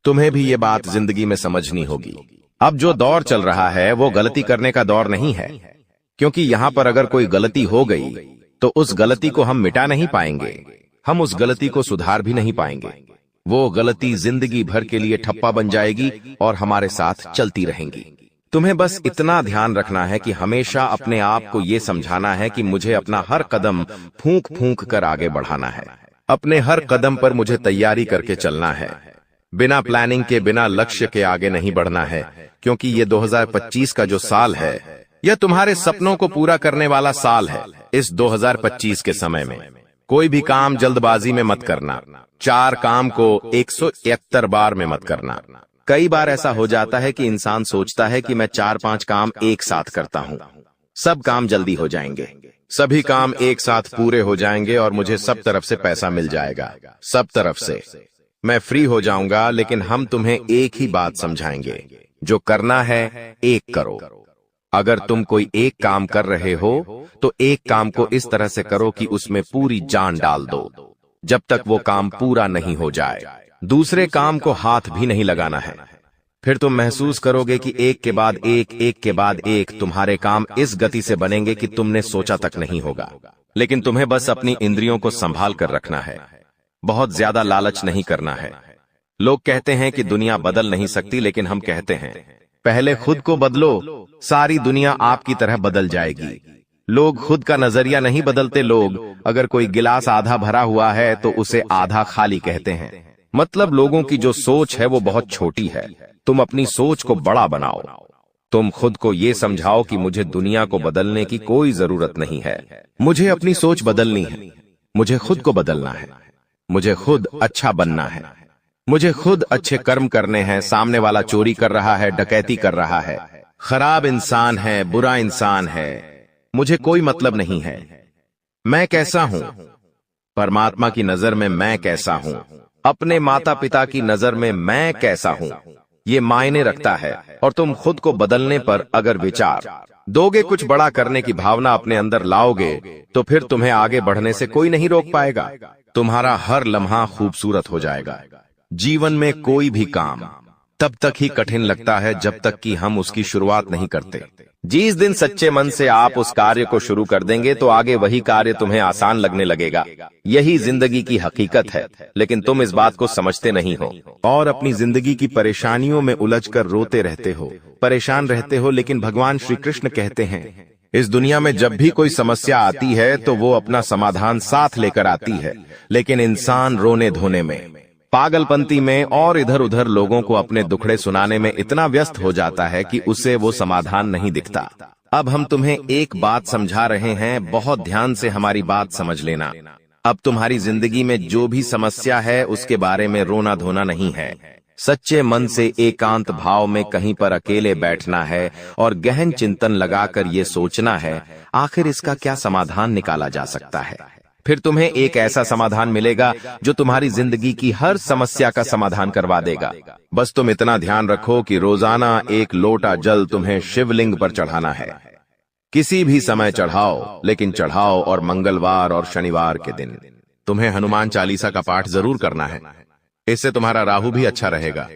तुम्हें भी ये बात जिंदगी में समझनी होगी। अब जो दौर चल रहा है वो गलती करने का दौर नहीं है, क्योंकि यहाँ पर अगर कोई गलती हो गई तो उस गलती को हम मिटा नहीं पाएंगे, हम उस गलती को सुधार भी नहीं पाएंगे। वो गलती जिंदगी भर के लिए ठप्पा बन जाएगी और हमारे साथ चलती रहेंगी। तुम्हें बस इतना ध्यान रखना है कि हमेशा अपने आप को ये समझाना है कि मुझे अपना हर कदम फूंक फूंक कर आगे बढ़ाना है। अपने हर कदम पर मुझे तैयारी करके चलना है, बिना प्लानिंग के, बिना लक्ष्य के आगे नहीं बढ़ना है, क्योंकि ये 2025 का जो साल है यह तुम्हारे सपनों को पूरा करने वाला साल है। इस 2025 के समय में कोई भी काम जल्दबाजी में मत करना, 4 काम को 171 बार में मत करना। कई बार ऐसा हो जाता है कि इंसान सोचता है कि मैं 4-5 काम एक साथ करता हूँ, सब काम जल्दी हो जाएंगे, सभी काम एक साथ पूरे हो जाएंगे और मुझे सब तरफ से पैसा मिल जाएगा, सब तरफ से मैं फ्री हो जाऊंगा। लेकिन हम तुम्हें एक ही बात समझाएंगे, जो करना है एक करो। अगर तुम कोई एक काम कर रहे हो तो एक काम को इस तरह से करो कि उसमें पूरी जान डाल दो, जब तक वो काम पूरा नहीं हो जाए। दूसरे काम को हाथ भी नहीं लगाना है। फिर तुम महसूस करोगे कि एक के बाद एक, एक के बाद एक तुम्हारे काम इस गति से बनेंगे कि तुमने सोचा तक नहीं होगा। लेकिन तुम्हें बस अपनी इंद्रियों को संभाल कर रखना है, बहुत ज्यादा लालच नहीं करना है। लोग कहते हैं कि दुनिया बदल नहीं सकती, लेकिन हम कहते हैं पहले खुद को बदलो, सारी दुनिया आपकी तरह बदल जाएगी। लोग खुद का नजरिया नहीं बदलते। लोग अगर कोई गिलास आधा भरा हुआ है तो उसे आधा खाली कहते हैं। मतलब लोगों की जो सोच है वो बहुत छोटी है। तुम अपनी सोच को बड़ा बनाओ। तुम खुद को ये समझाओ कि मुझे दुनिया को बदलने की कोई जरूरत नहीं है, मुझे अपनी सोच बदलनी है, मुझे खुद को बदलना है, मुझे खुद अच्छा बनना है, मुझे खुद अच्छे कर्म करने हैं। सामने वाला चोरी कर रहा है, डकैती कर रहा है, खराब इंसान है, बुरा इंसान है, मुझे कोई मतलब नहीं है। मैं कैसा हूं? परमात्मा की नजर में मैं कैसा हूं? अपने माता पिता की नजर में मैं कैसा हूं? ये मायने रखता है। और तुम खुद को बदलने पर अगर विचार दोगे, कुछ बड़ा करने की भावना अपने अंदर लाओगे, तो फिर तुम्हें आगे बढ़ने से कोई नहीं रोक पाएगा। तुम्हारा हर लम्हा खूबसूरत हो जाएगा। जीवन में कोई भी काम तब तक ही कठिन लगता है जब तक कि हम उसकी शुरुआत नहीं करते। जिस दिन सच्चे मन से आप उस कार्य को शुरू कर देंगे तो आगे वही कार्य तुम्हें आसान लगने लगेगा। यही जिंदगी की हकीकत है, लेकिन तुम इस बात को समझते नहीं हो और अपनी जिंदगी की परेशानियों में उलझकर रोते रहते हो, परेशान रहते हो। लेकिन भगवान श्री कृष्ण कहते हैं, इस दुनिया में जब भी कोई समस्या आती है तो वो अपना समाधान साथ लेकर आती है, लेकिन इंसान रोने धोने में, पागलपंती में और इधर उधर लोगों को अपने दुखड़े सुनाने में इतना व्यस्त हो जाता है कि उसे वो समाधान नहीं दिखता। अब हम तुम्हें एक बात समझा रहे हैं, बहुत ध्यान से हमारी बात समझ लेना। अब तुम्हारी जिंदगी में जो भी समस्या है उसके बारे में रोना धोना नहीं है। सच्चे मन से एकांत भाव में कहीं पर अकेले बैठना है और गहन चिंतन लगाकर ये सोचना है आखिर इसका क्या समाधान निकाला जा सकता है। फिर तुम्हें एक ऐसा समाधान मिलेगा जो तुम्हारी जिंदगी की हर समस्या का समाधान करवा देगा। बस तुम इतना ध्यान रखो कि रोजाना एक लोटा जल तुम्हें शिवलिंग पर चढ़ाना है। किसी भी समय चढ़ाओ, लेकिन चढ़ाओ और मंगलवार और शनिवार के दिन। तुम्हें हनुमान चालीसा का पाठ जरूर करना है। इससे तुम्हारा राहु भी अच्छा रहेगा,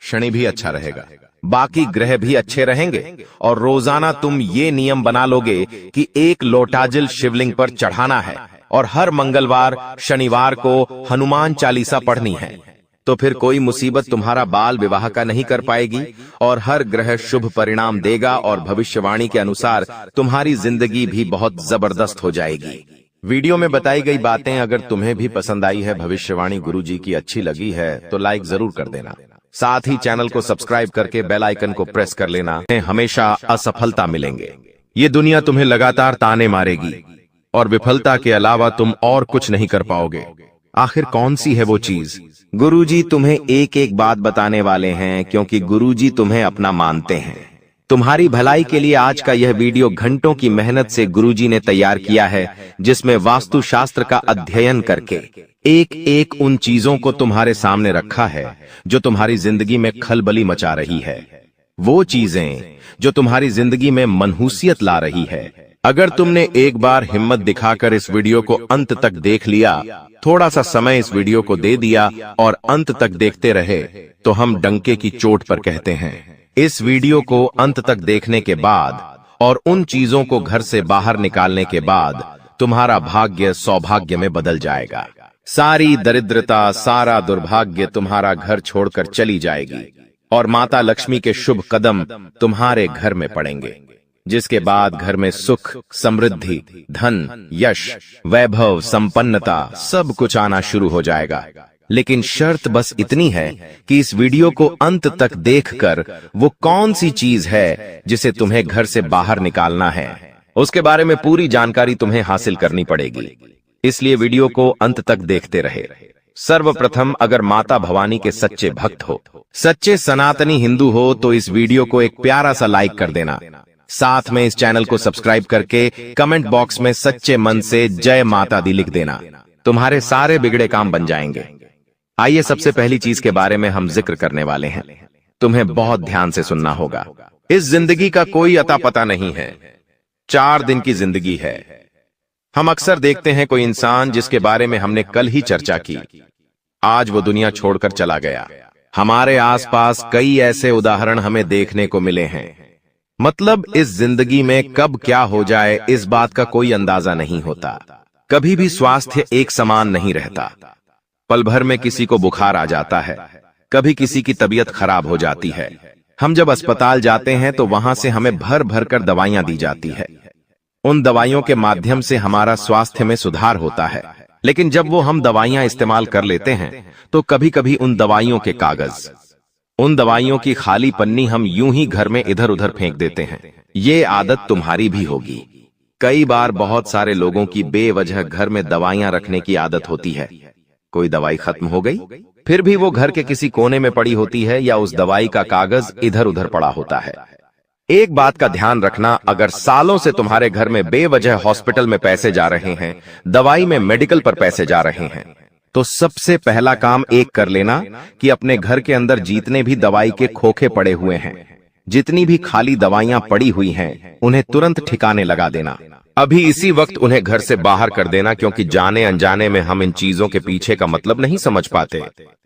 शनि भी अच्छा रहेगा, बाकी ग्रह भी अच्छे रहेंगे। और रोजाना तुम ये नियम बना लोगे कि एक लोटा जल शिवलिंग पर चढ़ाना है और हर मंगलवार शनिवार को हनुमान चालीसा पढ़नी है, तो फिर कोई मुसीबत तुम्हारा बाल विवाह का नहीं कर पाएगी और हर ग्रह शुभ परिणाम देगा और भविष्यवाणी के अनुसार तुम्हारी जिंदगी भी बहुत जबरदस्त हो जाएगी। वीडियो में बताई गई बातें अगर तुम्हें भी पसंद आई है, भविष्यवाणी गुरुजी की अच्छी लगी है तो लाइक जरूर कर देना। साथ ही चैनल को सब्सक्राइब करके बेल आइकन को प्रेस कर लेना। हमेशा असफलता मिलेंगे, ये दुनिया तुम्हें लगातार ताने मारेगी और विफलता के अलावा तुम और कुछ नहीं कर पाओगे। आखिर कौन सी है वो चीज? गुरुजी तुम्हें एक एक बात बताने वाले हैं, क्योंकि गुरुजी तुम्हें अपना मानते हैं। तुम्हारी भलाई के लिए आज का यह वीडियो घंटों की मेहनत से गुरुजी ने तैयार किया है, जिसमें वास्तुशास्त्र का अध्ययन करके एक एक उन चीजों को तुम्हारे सामने रखा है जो तुम्हारी जिंदगी में खलबली मचा रही है, वो चीजें जो तुम्हारी जिंदगी में मनहूसियत ला रही है। अगर तुमने एक बार हिम्मत दिखाकर इस वीडियो को अंत तक देख लिया, थोड़ा सा समय इस वीडियो को दे दिया और अंत तक देखते रहे, तो हम डंके की चोट पर कहते हैं। इस वीडियो को अंत तक देखने के बाद और उन चीजों को घर से बाहर निकालने के बाद तुम्हारा भाग्य सौभाग्य में बदल जाएगा। सारी दरिद्रता, सारा दुर्भाग्य तुम्हारा घर छोड़कर चली जाएगी और माता लक्ष्मी के शुभ कदम तुम्हारे घर में पड़ेंगे, जिसके बाद घर में सुख, समृद्धि, धन, यश, वैभव, संपन्नता सब कुछ आना शुरू हो जाएगा। लेकिन शर्त बस इतनी है कि इस वीडियो को अंत तक देखकर वो कौन सी चीज है जिसे तुम्हें घर से बाहर निकालना है, उसके बारे में पूरी जानकारी तुम्हें हासिल करनी पड़ेगी। इसलिए वीडियो को अंत तक देखते रहे। सर्वप्रथम, अगर माता भवानी के सच्चे भक्त हो, सच्चे सनातनी हिंदू हो, तो इस वीडियो को एक प्यारा सा लाइक कर देना। साथ में इस चैनल को सब्सक्राइब करके कमेंट बॉक्स में सच्चे मन से जय माता दी लिख देना। तुम्हारे सारे बिगड़े काम बन जाएंगे। आइए सबसे पहली चीज के बारे में हम जिक्र करने वाले हैं। तुम्हें बहुत ध्यान से सुनना होगा। इस जिंदगी का कोई अता पता नहीं है, 4 दिन की जिंदगी है। हम अक्सर देखते हैं कोई इंसान जिसके बारे में हमने कल ही चर्चा की, आज वो दुनिया छोड़कर चला गया। हमारे आसपास कई ऐसे उदाहरण हमें देखने को मिले हैं। मतलब इस जिंदगी में कब क्या हो जाए इस बात का कोई अंदाजा नहीं होता। कभी भी स्वास्थ्य एक समान नहीं रहता। पल भर में किसी को बुखार आ जाता है, कभी किसी की तबीयत खराब हो जाती है। हम जब अस्पताल जाते हैं तो वहां से हमें भर भर कर दवाइयां दी जाती है। उन दवाइयों के माध्यम से हमारा स्वास्थ्य में सुधार होता है। लेकिन जब वो हम दवाइयां इस्तेमाल कर लेते हैं तो कभी कभी उन दवाइयों के कागज, उन दवाइयों की खाली पन्नी हम यूं ही घर में इधर उधर फेंक देते हैं। ये आदत तुम्हारी भी होगी। कई बार बहुत सारे लोगों की बेवजह घर में दवाइयां रखने की आदत होती है। कोई दवाई खत्म हो गई, फिर भी वो घर के किसी कोने में पड़ी होती है या उस दवाई का कागज इधर उधर पड़ा होता है। एक बात का ध्यान रखना, अगर सालों से तुम्हारे घर में बेवजह हॉस्पिटल में पैसे जा रहे हैं, दवाई में मेडिकल पर पैसे जा रहे हैं, तो सबसे पहला काम एक कर लेना कि अपने घर के अंदर जितने भी दवाई के खोखे पड़े हुए हैं, जितनी भी खाली दवाइयां पड़ी हुई हैं, उन्हें तुरंत ठिकाने लगा देना। अभी इसी वक्त उन्हें घर से बाहर कर देना, क्योंकि जाने अनजाने में हम इन चीजों के पीछे का मतलब नहीं समझ पाते।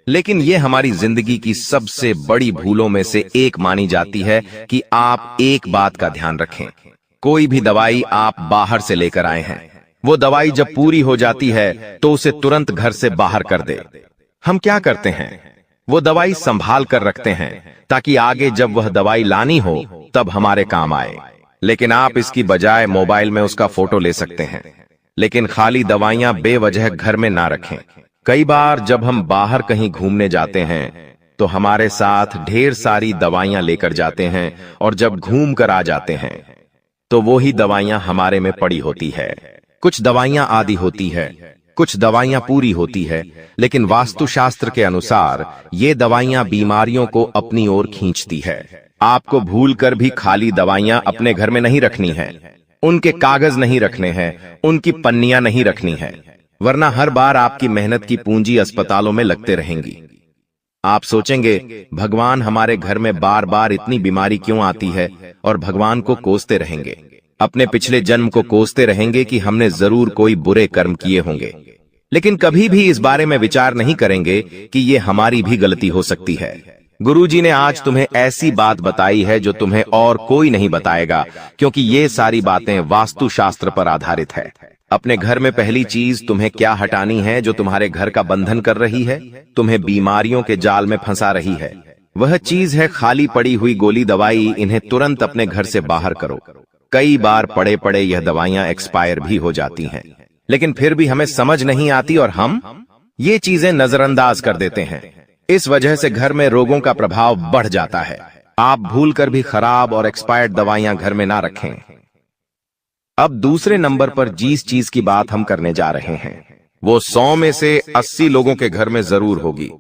लेकिन ये हमारी जिंदगी की सबसे बड़ी भूलों में से एक मानी जाती है कि आप एक बात का ध्यान रखें। कोई भी दवाई आप बाहर से लेकर आए हैं, वो दवाई जब पूरी हो जाती है तो उसे तुरंत घर से बाहर कर दे। हम क्या करते हैं, वो दवाई संभाल कर रखते हैं ताकि आगे जब वह दवाई लानी हो तब हमारे काम आए। लेकिन आप इसकी बजाय मोबाइल में उसका फोटो ले सकते हैं। लेकिन खाली दवाइयां बेवजह घर में ना रखें। कई बार जब हम बाहर कहीं घूमने जाते हैं तो हमारे साथ ढेर सारी दवाइयां लेकर जाते हैं, और जब घूम कर आ जाते हैं तो वो ही दवाइयां हमारे में पड़ी होती है। कुछ दवाइयां आधी होती है, कुछ दवाइयां पूरी होती है, लेकिन वास्तुशास्त्र के अनुसार ये दवाइयां बीमारियों को अपनी ओर खींचती है। आपको भूलकर भी खाली दवाइयां अपने घर में नहीं रखनी है, उनके कागज नहीं रखने हैं, उनकी पन्नियां नहीं रखनी है, वरना हर बार आपकी मेहनत की पूंजी अस्पतालों में लगते रहेंगी। आप सोचेंगे भगवान हमारे घर में बार बार इतनी बीमारी क्यों आती है, और भगवान को कोसते रहेंगे, अपने पिछले जन्म को कोसते रहेंगे कि हमने जरूर कोई बुरे कर्म किए होंगे। लेकिन कभी भी इस बारे में विचार नहीं करेंगे कि ये हमारी भी गलती हो सकती है। गुरुजी ने आज तुम्हें ऐसी बात बताई है जो तुम्हें और कोई नहीं बताएगा, क्योंकि ये सारी बातें वास्तुशास्त्र पर आधारित है। अपने घर में पहली चीज तुम्हें क्या हटानी है जो तुम्हारे घर का बंधन कर रही है, तुम्हें बीमारियों के जाल में फंसा रही है। वह चीज है खाली पड़ी हुई गोली दवाई। इन्हें तुरंत अपने घर से बाहर करो। कई बार पड़े पड़े यह दवाइयां एक्सपायर भी हो जाती हैं, लेकिन फिर भी हमें समझ नहीं आती और हम ये चीजें नजरअंदाज कर देते हैं। इस वजह से घर में रोगों का प्रभाव बढ़ जाता है। आप भूलकर भी खराब और एक्सपायर्ड दवाइयां घर में ना रखें। अब दूसरे नंबर पर जिस चीज की बात हम करने जा रहे हैं वो 100 में से 80 लोगों के घर में जरूर होगी।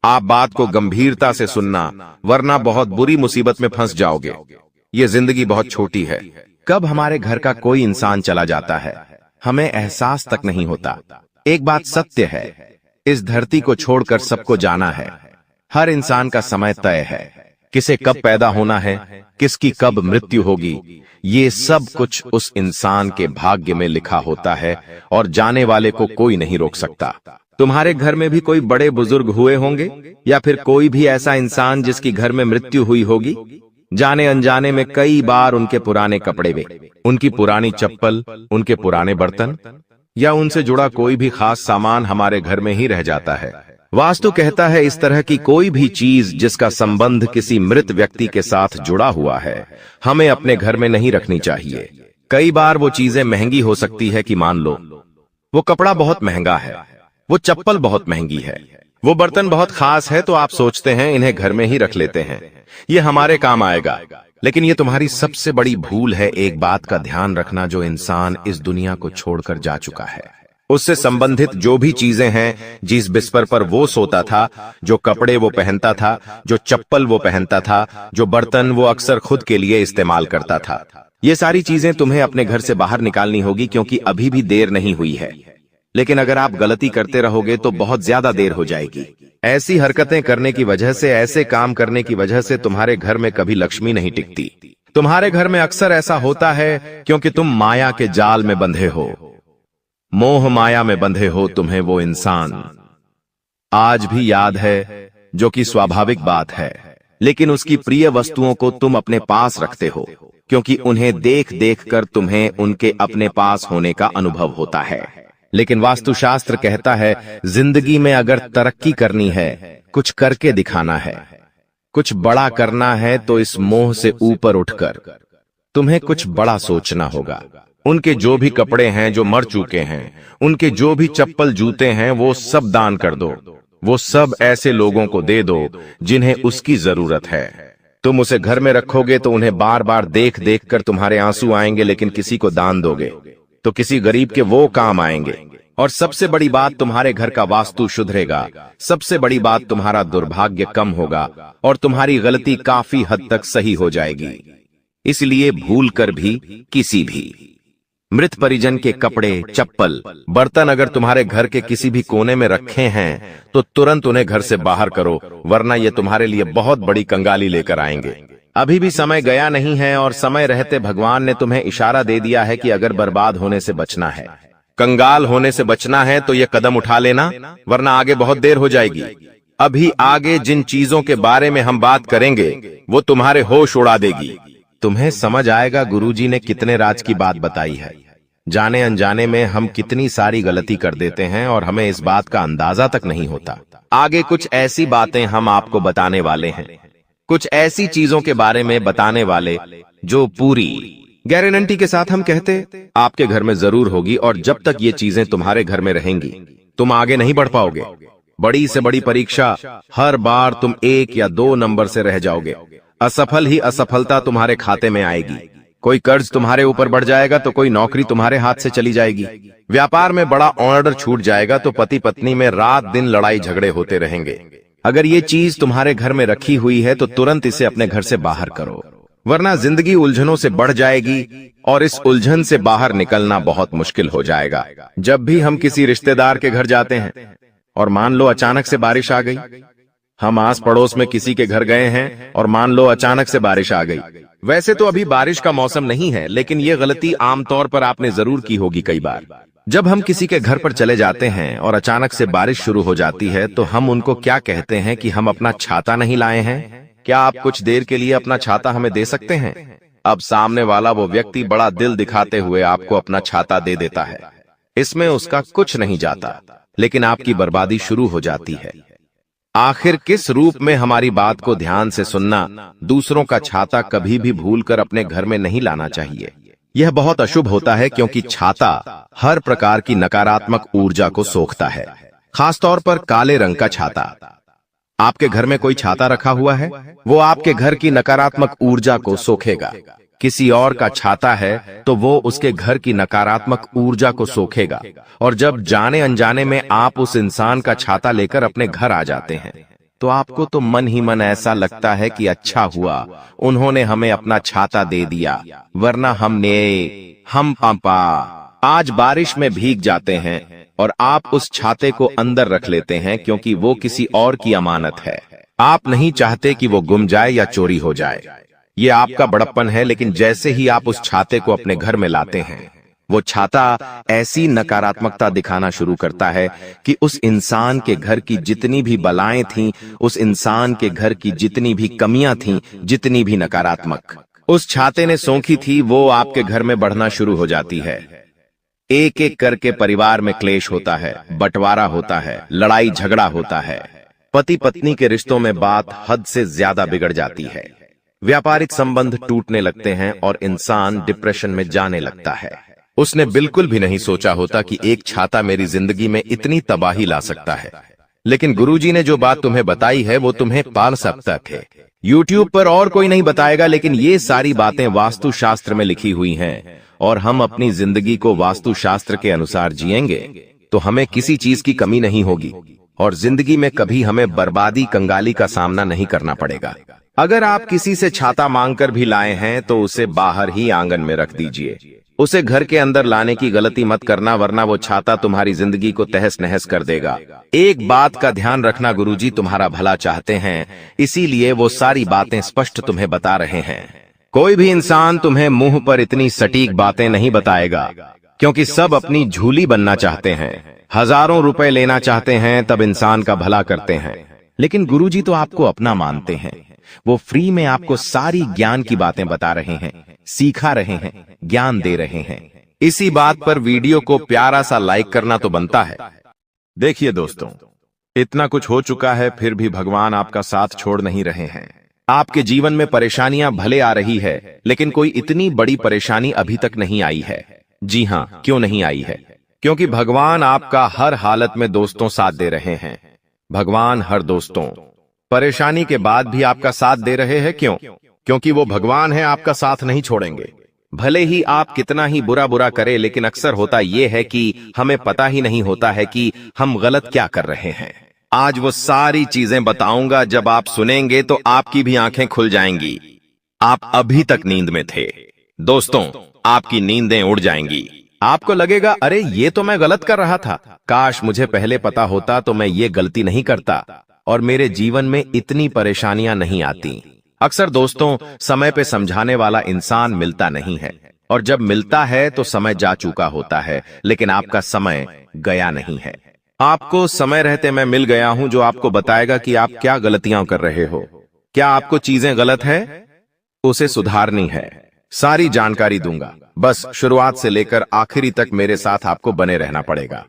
आप बात को गंभीरता से सुनना, वरना बहुत बुरी मुसीबत में फंस जाओगे। ये जिंदगी बहुत छोटी है। कब हमारे घर का कोई इंसान चला जाता है हमें एहसास तक नहीं होता। एक बात सत्य है, इस धरती को छोड़कर सबको जाना है। हर इंसान का समय तय है, किसे कब पैदा होना है, किसकी कब मृत्यु होगी, ये सब कुछ उस इंसान के भाग्य में लिखा होता है और जाने वाले को कोई नहीं रोक सकता। तुम्हारे घर में भी कोई बड़े बुजुर्ग हुए होंगे, या फिर कोई भी ऐसा इंसान जिसकी घर में मृत्यु हुई होगी। जाने अनजाने में कई बार उनके पुराने कपड़े वे, उनकी पुरानी चप्पल, उनके पुराने बर्तन या उनसे जुड़ा कोई भी खास सामान हमारे घर में ही रह जाता है। वास्तु कहता है इस तरह की कोई भी चीज जिसका संबंध किसी मृत व्यक्ति के साथ जुड़ा हुआ है हमें अपने घर में नहीं रखनी चाहिए। कई बार वो चीजें महंगी हो सकती है कि मान लो वो कपड़ा बहुत महंगा है, वो चप्पल बहुत महंगी है, वो बर्तन बहुत खास है, तो आप सोचते हैं इन्हें घर में ही रख लेते हैं, ये हमारे काम आएगा। लेकिन ये तुम्हारी सबसे बड़ी भूल है। एक बात का ध्यान रखना, जो इंसान इस दुनिया को छोड़कर जा चुका है उससे संबंधित जो भी चीजें हैं, जिस बिस्तर पर वो सोता था, जो कपड़े वो पहनता था, जो चप्पल वो पहनता था, जो बर्तन वो अक्सर खुद के लिए इस्तेमाल करता था, ये सारी चीजें तुम्हें अपने घर से बाहर निकालनी होगी, क्योंकि अभी भी देर नहीं हुई है। लेकिन अगर आप गलती करते रहोगे तो बहुत ज्यादा देर हो जाएगी। ऐसी हरकतें करने की वजह से, ऐसे काम करने की वजह से तुम्हारे घर में कभी लक्ष्मी नहीं टिकती। तुम्हारे घर में अक्सर ऐसा होता है क्योंकि तुम माया के जाल में बंधे हो, मोह माया में बंधे हो। तुम्हें वो इंसान आज भी याद है, जो कि स्वाभाविक बात है, लेकिन उसकी प्रिय वस्तुओं को तुम अपने पास रखते हो, क्योंकि उन्हें देख देख कर तुम्हें उनके अपने पास होने का अनुभव होता है। लेकिन वास्तुशास्त्र कहता है जिंदगी में अगर तरक्की करनी है, कुछ करके दिखाना है, कुछ बड़ा करना है, तो इस मोह से ऊपर उठकर तुम्हें कुछ बड़ा सोचना होगा। उनके जो भी कपड़े हैं जो मर चुके हैं, उनके जो भी चप्पल जूते हैं, वो सब दान कर दो। वो सब ऐसे लोगों को दे दो जिन्हें उसकी जरूरत है। तुम उसे घर में रखोगे तो उन्हें बार बार देख देख कर तुम्हारे आंसू आएंगे, लेकिन किसी को दान दोगे तो किसी गरीब के वो काम आएंगे। और सबसे बड़ी बात, तुम्हारे घर का वास्तु सुधरेगा। सबसे बड़ी बात, तुम्हारा दुर्भाग्य कम होगा और तुम्हारी गलती काफी हद तक सही हो जाएगी। इसलिए भूल कर भी किसी भी मृत परिजन के कपड़े, चप्पल, बर्तन अगर तुम्हारे घर के किसी भी कोने में रखे हैं तो तुरंत उन्हें घर से बाहर करो, वरना ये तुम्हारे लिए बहुत बड़ी कंगाली लेकर आएंगे। अभी भी समय गया नहीं है और समय रहते भगवान ने तुम्हें इशारा दे दिया है कि अगर बर्बाद होने से बचना है, कंगाल होने से बचना है तो ये कदम उठा लेना, वरना आगे बहुत देर हो जाएगी। अभी आगे जिन चीजों के बारे में हम बात करेंगे वो तुम्हारे होश उड़ा देगी। तुम्हें समझ आएगा गुरुजी ने कितने राज की बात बताई है। जाने अनजाने में हम कितनी सारी गलती कर देते हैं और हमें इस बात का अंदाजा तक नहीं होता। आगे कुछ ऐसी बातें हम आपको बताने वाले हैं, कुछ ऐसी चीजों के बारे में बताने वाले जो पूरी गारंटी के साथ हम कहते आपके घर में जरूर होगी, और जब तक ये चीजें तुम्हारे घर में रहेंगी तुम आगे नहीं बढ़ पाओगे। बड़ी से बड़ी परीक्षा, हर बार तुम 1 या 2 नंबर से रह जाओगे। असफल ही असफलता तुम्हारे खाते में आएगी। कोई कर्ज तुम्हारे ऊपर बढ़ जाएगा तो कोई नौकरी तुम्हारे हाथ से चली जाएगी। व्यापार में बड़ा ऑर्डर छूट जाएगा तो पति पत्नी में रात दिन लड़ाई झगड़े होते रहेंगे। अगर ये चीज तुम्हारे घर में रखी हुई है तो तुरंत इसे अपने घर से बाहर करो, वरना जिंदगी उलझनों से बढ़ जाएगी और इस उलझन से बाहर निकलना बहुत मुश्किल हो जाएगा। जब भी हम किसी रिश्तेदार के घर जाते हैं और मान लो अचानक से बारिश आ गई, हम आस पड़ोस में किसी के घर गए हैं और मान लो अचानक से बारिश आ गई। वैसे तो अभी बारिश का मौसम नहीं है, लेकिन ये गलती आमतौर पर आपने जरूर की होगी कई बार। जब हम किसी के घर पर चले जाते हैं और अचानक से बारिश शुरू हो जाती है तो हम उनको क्या कहते हैं कि हम अपना छाता नहीं लाए हैं, क्या आप कुछ देर के लिए अपना छाता हमें दे सकते हैं? अब सामने वाला वो व्यक्ति बड़ा दिल दिखाते हुए आपको अपना छाता दे देता है। इसमें उसका कुछ नहीं जाता, लेकिन आपकी बर्बादी शुरू हो जाती है। आखिर किस रूप में हमारी बात को ध्यान से सुनना, दूसरों का छाता कभी भी भूलकर अपने घर में नहीं लाना चाहिए। यह बहुत अशुभ होता है क्योंकि छाता हर प्रकार की नकारात्मक ऊर्जा को सोखता है, खासतौर पर काले रंग का छाता। आपके घर में कोई छाता रखा हुआ है, वो आपके घर की नकारात्मक ऊर्जा को सोखेगा। किसी और का छाता है तो वो उसके घर की नकारात्मक ऊर्जा को सोखेगा, और जब जाने अनजाने में आप उस इंसान का छाता लेकर अपने घर आ जाते हैं तो आपको तो मन ही मन ऐसा लगता है कि अच्छा हुआ उन्होंने हमें अपना छाता दे दिया, वरना हम पापा आज बारिश में भीग जाते हैं और आप उस छाते को अंदर रख लेते हैं क्योंकि वो किसी और की अमानत है। आप नहीं चाहते कि वो गुम जाए या चोरी हो जाए। ये आपका बड़प्पन है, लेकिन जैसे ही आप उस छाते को अपने घर में लाते हैं वो छाता ऐसी नकारात्मकता दिखाना शुरू करता है कि उस इंसान के घर की जितनी भी बलाएं थीं, उस इंसान के घर की जितनी भी कमियां थीं, जितनी भी नकारात्मक उस छाते ने सोखी थी, वो आपके घर में बढ़ना शुरू हो जाती है। एक एक करके परिवार में क्लेश होता है, बंटवारा होता है, लड़ाई झगड़ा होता है, पति पत्नी के रिश्तों में बात हद से ज्यादा बिगड़ जाती है, व्यापारिक संबंध टूटने लगते हैं और इंसान डिप्रेशन में जाने लगता है। उसने बिल्कुल भी नहीं सोचा होता कि एक छाता मेरी जिंदगी में इतनी तबाही ला सकता है, लेकिन गुरुजी ने जो बात तुम्हें बताई है वो तुम्हें पाल सकता थे। YouTube पर और कोई नहीं बताएगा, लेकिन ये सारी बातें वास्तुशास्त्र में लिखी हुई हैं और हम अपनी जिंदगी को वास्तुशास्त्र के अनुसार जिएंगे तो हमें किसी चीज की कमी नहीं होगी और जिंदगी में कभी हमें बर्बादी कंगाली का सामना नहीं करना पड़ेगा। अगर आप किसी से छाता मांगकर भी लाए हैं तो उसे बाहर ही आंगन में रख दीजिए, उसे घर के अंदर लाने की गलती मत करना, वरना वो छाता तुम्हारी जिंदगी को तहस नहस कर देगा। एक बात का ध्यान रखना, गुरुजी तुम्हारा भला चाहते हैं, इसीलिए वो सारी बातें स्पष्ट तुम्हें बता रहे हैं। कोई भी इंसान तुम्हें मुंह पर इतनी सटीक बातें नहीं बताएगा, क्योंकि सब अपनी झूली बनना चाहते हैं, हजारों रुपए लेना चाहते हैं, तब इंसान का भला करते हैं। लेकिन गुरुजी तो आपको अपना मानते हैं, वो फ्री में आपको सारी ज्ञान की बातें बता रहे हैं, सिखा रहे हैं, ज्ञान दे रहे हैं। इसी बात पर वीडियो को प्यारा सा लाइक करना तो बनता है। देखिए दोस्तों, इतना कुछ हो चुका है फिर भी भगवान आपका साथ छोड़ नहीं रहे हैं। आपके जीवन में परेशानियां भले आ रही है, लेकिन कोई इतनी बड़ी परेशानी अभी तक नहीं आई है। जी हाँ, क्यों नहीं आई है? क्योंकि भगवान आपका हर हालत में दोस्तों साथ दे रहे हैं। भगवान हर दोस्तों परेशानी के बाद भी आपका साथ दे रहे हैं। क्यों? क्योंकि वो भगवान है, आपका साथ नहीं छोड़ेंगे। भले ही आप कितना ही बुरा बुरा करें, लेकिन अक्सर होता यह है कि हमें पता ही नहीं होता है कि हम गलत क्या कर रहे हैं। आज वो सारी चीजें बताऊंगा, जब आप सुनेंगे तो आपकी भी आंखें खुल जाएंगी। आप अभी तक नींद में थे दोस्तों, आपकी नींदें उड़ जाएंगी। आपको लगेगा अरे ये तो मैं गलत कर रहा था, काश मुझे पहले पता होता तो मैं ये गलती नहीं करता और मेरे जीवन में इतनी परेशानियां नहीं आती। अक्सर दोस्तों, समय पे समझाने वाला इंसान मिलता नहीं है, और जब मिलता है तो समय जा चुका होता है, लेकिन आपका समय गया नहीं है। आपको समय रहते मैं मिल गया हूं जो आपको बताएगा कि आप क्या गलतियां कर रहे हो, क्या आपको चीजें गलत है, उसे सुधारनी है। सारी जानकारी दूंगा, बस शुरुआत से लेकर आखिरी तक मेरे साथ आपको बने रहना पड़ेगा।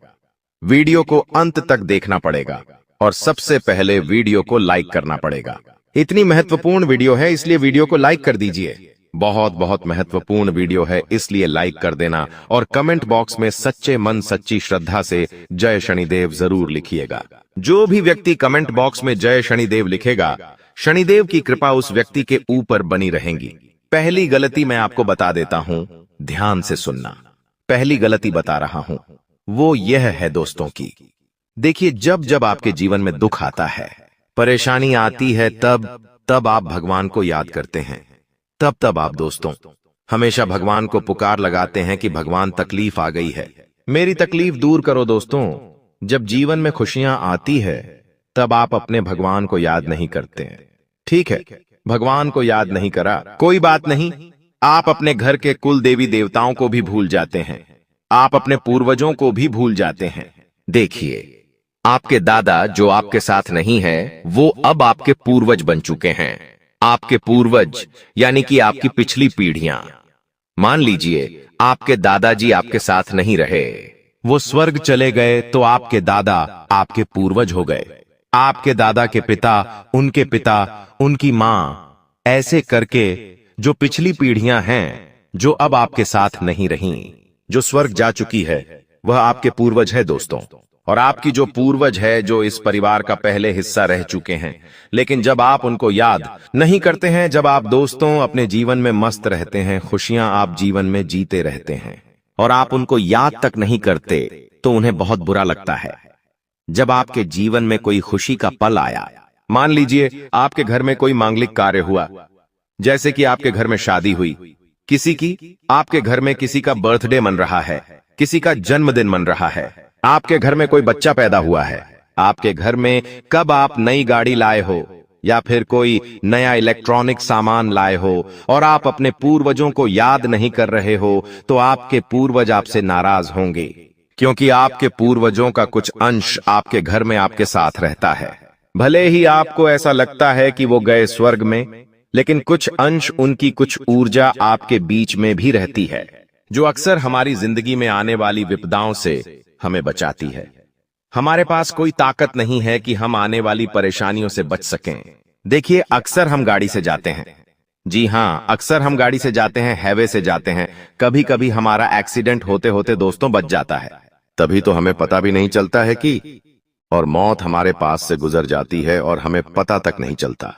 वीडियो को अंत तक देखना पड़ेगा, और सबसे पहले वीडियो को लाइक करना पड़ेगा। इतनी महत्वपूर्ण वीडियो है, इसलिए वीडियो को लाइक कर दीजिए। बहुत बहुत महत्वपूर्ण वीडियो है, इसलिए लाइक कर देना, और कमेंट बॉक्स में सच्चे मन सच्ची श्रद्धा से जय शनिदेव जरूर लिखिएगा। जो भी व्यक्ति कमेंट बॉक्स में जय शनिदेव लिखेगा, शनिदेव की कृपा उस व्यक्ति के ऊपर बनी रहेगी। पहली गलती मैं आपको बता देता हूं, ध्यान से सुनना। पहली गलती बता रहा हूं, वो यह है दोस्तों की, देखिए, जब जब आपके जीवन में दुख आता है, परेशानी आती है, तब आप भगवान को याद करते हैं। तब आप दोस्तों हमेशा भगवान को पुकार लगाते हैं कि भगवान, तकलीफ आ गई है, मेरी तकलीफ दूर करो। दोस्तों, जब जीवन में खुशियां आती है, तब आप अपने भगवान को याद नहीं करते हैं। ठीक है, भगवान को याद नहीं करा, कोई बात नहीं, आप अपने घर के कुल देवी देवताओं को भी भूल जाते हैं, आप अपने पूर्वजों को भी भूल जाते हैं। देखिए, आपके दादा जो आपके साथ नहीं है, वो अब आपके पूर्वज बन चुके हैं। आपके पूर्वज यानी कि आपकी पिछली पीढ़ियां। मान लीजिए आपके दादाजी आपके साथ नहीं रहे, वो स्वर्ग चले गए, तो आपके दादा आपके पूर्वज हो गए। आपके दादा के पिता, उनके पिता, उनकी मां, ऐसे करके जो पिछली पीढ़ियां हैं, जो अब आपके साथ नहीं रहीं, जो स्वर्ग जा चुकी है, वह आपके पूर्वज है दोस्तों। और आपकी जो पूर्वज है, जो इस परिवार का पहले हिस्सा रह चुके हैं, लेकिन जब आप उनको याद नहीं करते हैं, जब आप दोस्तों अपने जीवन में मस्त रहते हैं, खुशियां आप जीवन में जीते रहते हैं, और आप उनको याद तक नहीं करते, तो उन्हें बहुत बुरा लगता है। जब आपके जीवन में कोई खुशी का पल आया, मान लीजिए आपके घर में कोई मांगलिक कार्य हुआ, जैसे कि आपके घर में शादी हुई किसी की, आपके घर में किसी का बर्थडे मन रहा है, किसी का जन्मदिन मन रहा है, आपके घर में कोई बच्चा पैदा हुआ है, आपके घर में कब आप नई गाड़ी लाए हो, या फिर कोई नया इलेक्ट्रॉनिक सामान लाए हो, और आप अपने पूर्वजों को याद नहीं कर रहे हो, तो आपके पूर्वज आपसे नाराज होंगे, क्योंकि आपके पूर्वजों का कुछ अंश आपके घर में आपके साथ रहता है। भले ही आपको ऐसा लगता है कि वो गए स्वर्ग में, लेकिन कुछ अंश, उनकी कुछ ऊर्जा आपके बीच में भी रहती है, जो अक्सर हमारी जिंदगी में आने वाली विपदाओं से हमें बचाती है। हमारे पास कोई ताकत नहीं है कि हम आने वाली परेशानियों से बच सकें। देखिए, अक्सर हम गाड़ी से जाते हैं, जी हां, अक्सर हम गाड़ी से जाते हैं, हाईवे से जाते हैं, कभी कभी हमारा एक्सीडेंट होते होते दोस्तों बच जाता है, तभी तो हमें पता भी नहीं चलता है कि, और मौत हमारे पास से गुजर जाती है और हमें पता तक नहीं चलता।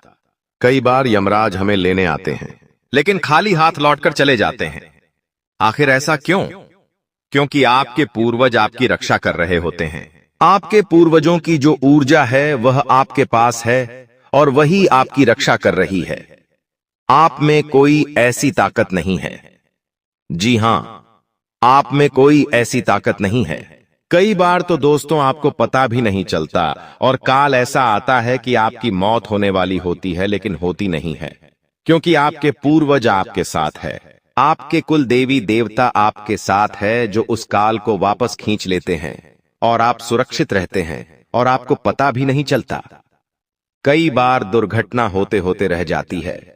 कई बार यमराज हमें लेने आते हैं, लेकिन खाली हाथ लौटकर चले जाते हैं। आखिर ऐसा क्यों? क्योंकि आपके पूर्वज आपकी रक्षा कर रहे होते हैं। आपके पूर्वजों की जो ऊर्जा है, वह आपके पास है, और वही आपकी रक्षा कर रही है। आप में कोई ऐसी ताकत नहीं है। जी हां, आप में कोई ऐसी ताकत नहीं है। कई बार तो दोस्तों आपको पता भी नहीं चलता, और काल ऐसा आता है कि आपकी मौत होने वाली होती है, लेकिन होती नहीं है, क्योंकि आपके पूर्वज आपके साथ है। आपके कुल देवी देवता आपके साथ है, जो उस काल को वापस खींच लेते हैं, और आप सुरक्षित रहते हैं, और आपको पता भी नहीं चलता। कई बार दुर्घटना होते होते रह जाती है,